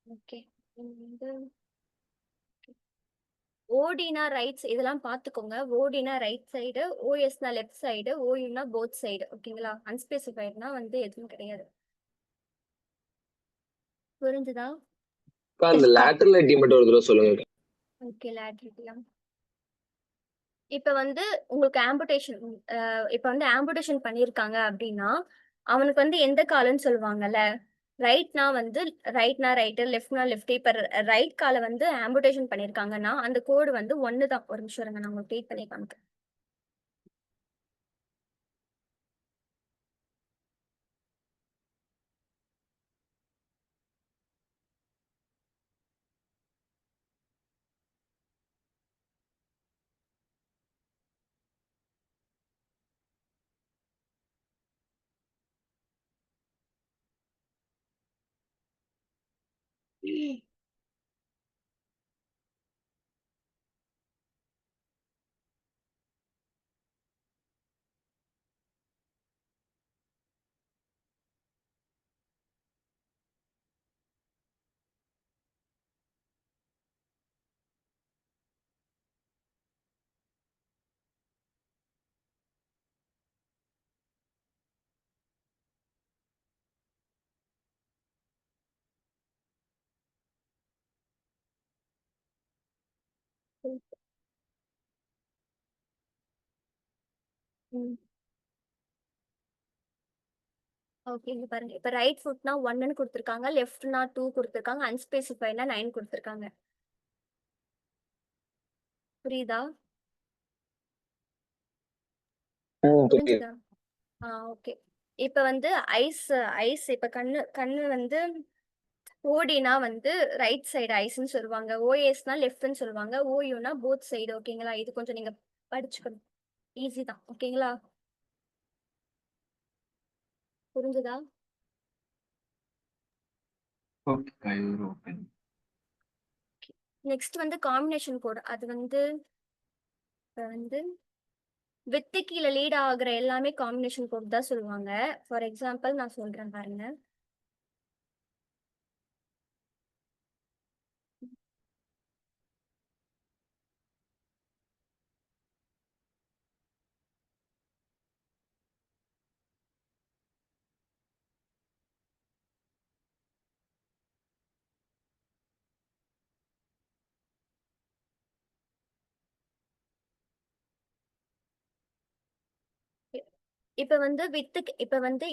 D: ஓகே. வந்து ஓடினா இதெல்லாம் பார்த்துக்கோங்க. ஓடினா ரைட் சைடு, ஓஎஸ்னா லெஃப்ட் சைடு, ஓயுனா போத் சைடு. ஓகேங்களா? அன்ஸ்பெசிஃபைட்னா வந்து எதுவும் கிடையாது. புரிஞ்சுதா?
E: அக்கா அந்த
F: எஸ்கா.
E: லேட்டரலிட்டி மட்டும் ஒரு தடவை சொல்லுங்க.
D: ஓகே. லேட்ரலிட்டியா? இப்ப வந்து உங்களுக்கு ஆம்புடேஷன் இப்ப வந்து ஆம்புடேஷன் பண்ணியிருக்காங்க அப்படின்னா, அவனுக்கு வந்து எந்த காலுன்னு சொல்லுவாங்கல்ல. ரைட்னா ரைட்டு, லெஃப்ட்னா லெஃப்ட். இப்ப ரைட் கால வந்து ஆம்புடேஷன் பண்ணியிருக்காங்கன்னா, அந்த கோடு வந்து 1 தான். ஒரு நிமிஷம் இருங்க. நான் உங்களுக்கு ரீட் பண்ணி காமிக்கிறேன். ம். ஓகே. இங்க பாருங்க. இப்ப ரைட் ஃபுட்னா 1ன்னு குடுத்துருக்காங்க. லெஃப்ட்னா 2 குடுத்துருக்காங்க. அன்ஸ்பெசிஃபைட்னா 9 குடுத்துருக்காங்க. புரியுதா?
E: புரியுது.
D: புரிஞ்சுதா? ஓகே. இப்ப வந்து ஐஸ் ஐஸ் இப்ப கண்ணு கண்ணு வந்து ஓடினா வந்து ரைட் சைடு ஐஸ்ன்னு சொல்லுவாங்க. ஓஎஸ்னா லெஃப்ட்ன்னு சொல்லுவாங்க. ஓயுனா போத் சைடு. ஓகேங்களா? இது கொஞ்சம் நீங்க படிச்சுக்கணும். ஈஸி தான். ஓகேங்களா? புரிஞ்சுதா?
G: ஓகேக்கா. இது ஓகே.
D: நெக்ஸ்ட் வந்து காம்பினேஷன் கோட். அது வந்து இப்ப வந்து வித்து கீழ லீட் ஆகுற எல்லாமே காம்பினேஷன் கோட் தான் சொல்லுவாங்க. ஃபார் எக்ஸாம்பிள் நான் சொல்றேன் பாருங்க. இப்ப வந்து இப்ப வந்து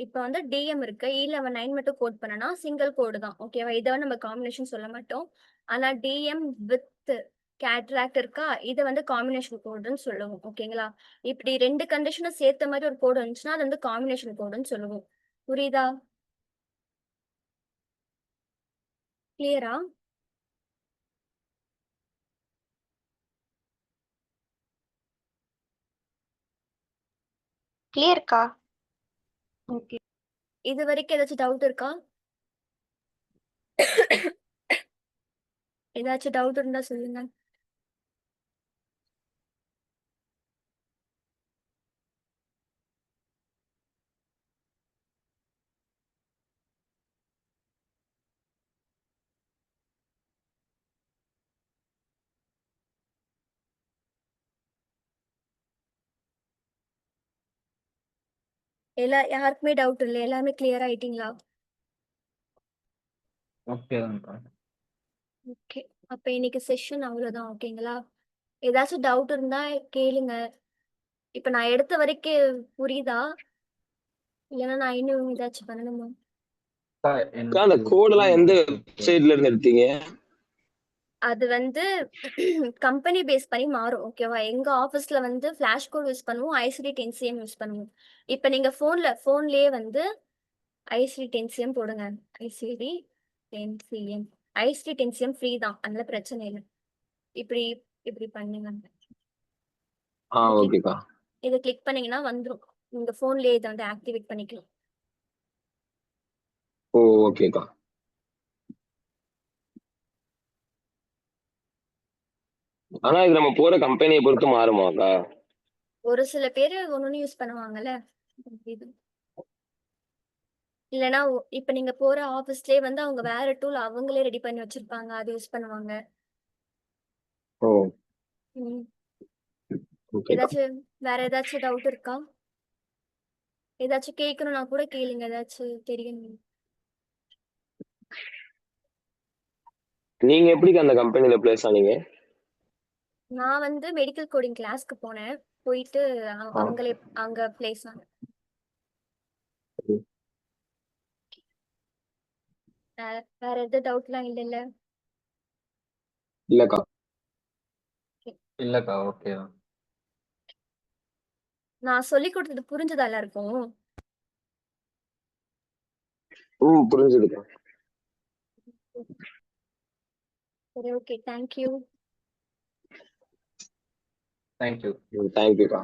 D: இப்ப வந்து டிஎம் இருக்கு. E11 மட்டும் கோட் பண்ணனா சிங்கிள் கோடு தான். ஓகேவா? இத நம்ம காம்பினேஷன் சொல்ல மாட்டோம். ஆனா டிஎம் வித் கேட்ராக்ட் இருக்கா? இத வந்து காம்பினேஷன் கோடுன்னு சொல்லுவோம். ஓகேங்களா? இப்படி 2 கண்டிஷனும் சேர்த்த மாதிரி ஒரு கோடு வந்துச்சுன்னா அது வந்து காம்பினேஷன் கோடுன்னு சொல்லுவோம். புரியுதா? கிளியரா?
B: கிளியர்க்கா?
D: ஓகே. இது வரைக்கும் ஏதாச்சும் டவுட் இருக்கா? ஏதாச்சும் டவுட் இருந்தா சொல்லுங்க. யாருக்குமே டவுட் இல்லை, எல்லாமே கிளியர் ஆயிட்டீங்களா?
G: ஓகே தான்க்கா.
D: ஓகே, அப்ப இன்னைக்கு செஷன் அவ்வளவுதான். ஓகேங்களா? ஏதாச்சும் டவுட் இருந்தா கேளுங்க. இப்ப நான் எடுத்த வரைக்கும் புரியுதா, இல்லைன்னா நான் இன்னும் ஏதாச்சும் பண்ணணுமா?
G: அக்கா,
E: அக்கா, அந்த
G: எனக்கு
E: கோடெல்லாம் எந்த வெப்சைட்ல இருந்து எடுத்தீங்க?
D: அது வந்து கம்பெனி பேஸ் பண்ணி மாறும். ஓகேவா? எங்க ஆஃபீஸ்ல வந்து ஃபிளாஷ் கோட் யூஸ் பண்ணுவோம், ஐசிடி 10CM யூஸ் பண்ணுவோம். இப்போ நீங்க ஃபோன்லயே வந்து ஐசிடி 10CM போடுங்க. ICT 10CM ICT 10CM free தான், அதனால பிரச்சனை இல்லை. இப்படி இப்படி பண்ணுங்க.
E: ஓகேக்கா.
D: இதை கிளிக் பண்ணீங்கன்னா வந்துடும். உங்க ஃபோன்லயே இதை வந்து ஆக்டிவேட் பண்ணிக்கலாம்.
E: ஓகேக்கா. ஆனா இது நம்ம போற கம்பெனியை பொறுத்து மாறுமாக்கா?
D: ஒரு சில பேர் ஒன்னொன்னு யூஸ் பண்ணுவாங்கல்ல, இது இல்லைன்னா இப்ப நீங்க போற ஆபீஸ்லயே வந்து அவங்க வேற டூல் அவங்களே ரெடி பண்ணி வச்சிருப்பாங்க, அது யூஸ் பண்ணுவாங்க.
E: ஓ
D: ம்.
E: ஓகேக்கா.
D: ஏதாச்சும் வேற ஏதாச்சும் டவுட் இருக்கா? ஏதாச்சும் கேட்கணும்னா கூட கேளுங்க, ஏதாச்சும் தெரியும்.
E: நீங்க எப்படி அந்த கம்பெனில பிளேஸ் ஆனீங்க?
D: நான் வந்து மெடிக்கல் கோடிங் கிளாஸ்க்கு போனேன், போயிட்டு அவங்களே அங்க பிளேஸ் ஆனேன். வேற எது டவுட்லாம் இல்லைல்ல?
E: இல்லக்கா.
G: இல்லக்கா, ஓகே தான்.
D: நான் சொல்லி கொடுத்தது புரிஞ்சதா எல்லாருக்கும்?
E: புரிஞ்சுதுக்கா.
D: சரி, ஓகே, தேங்க்யூ.
G: தேங்க்யூ.
E: தேங்க்யூக்கா.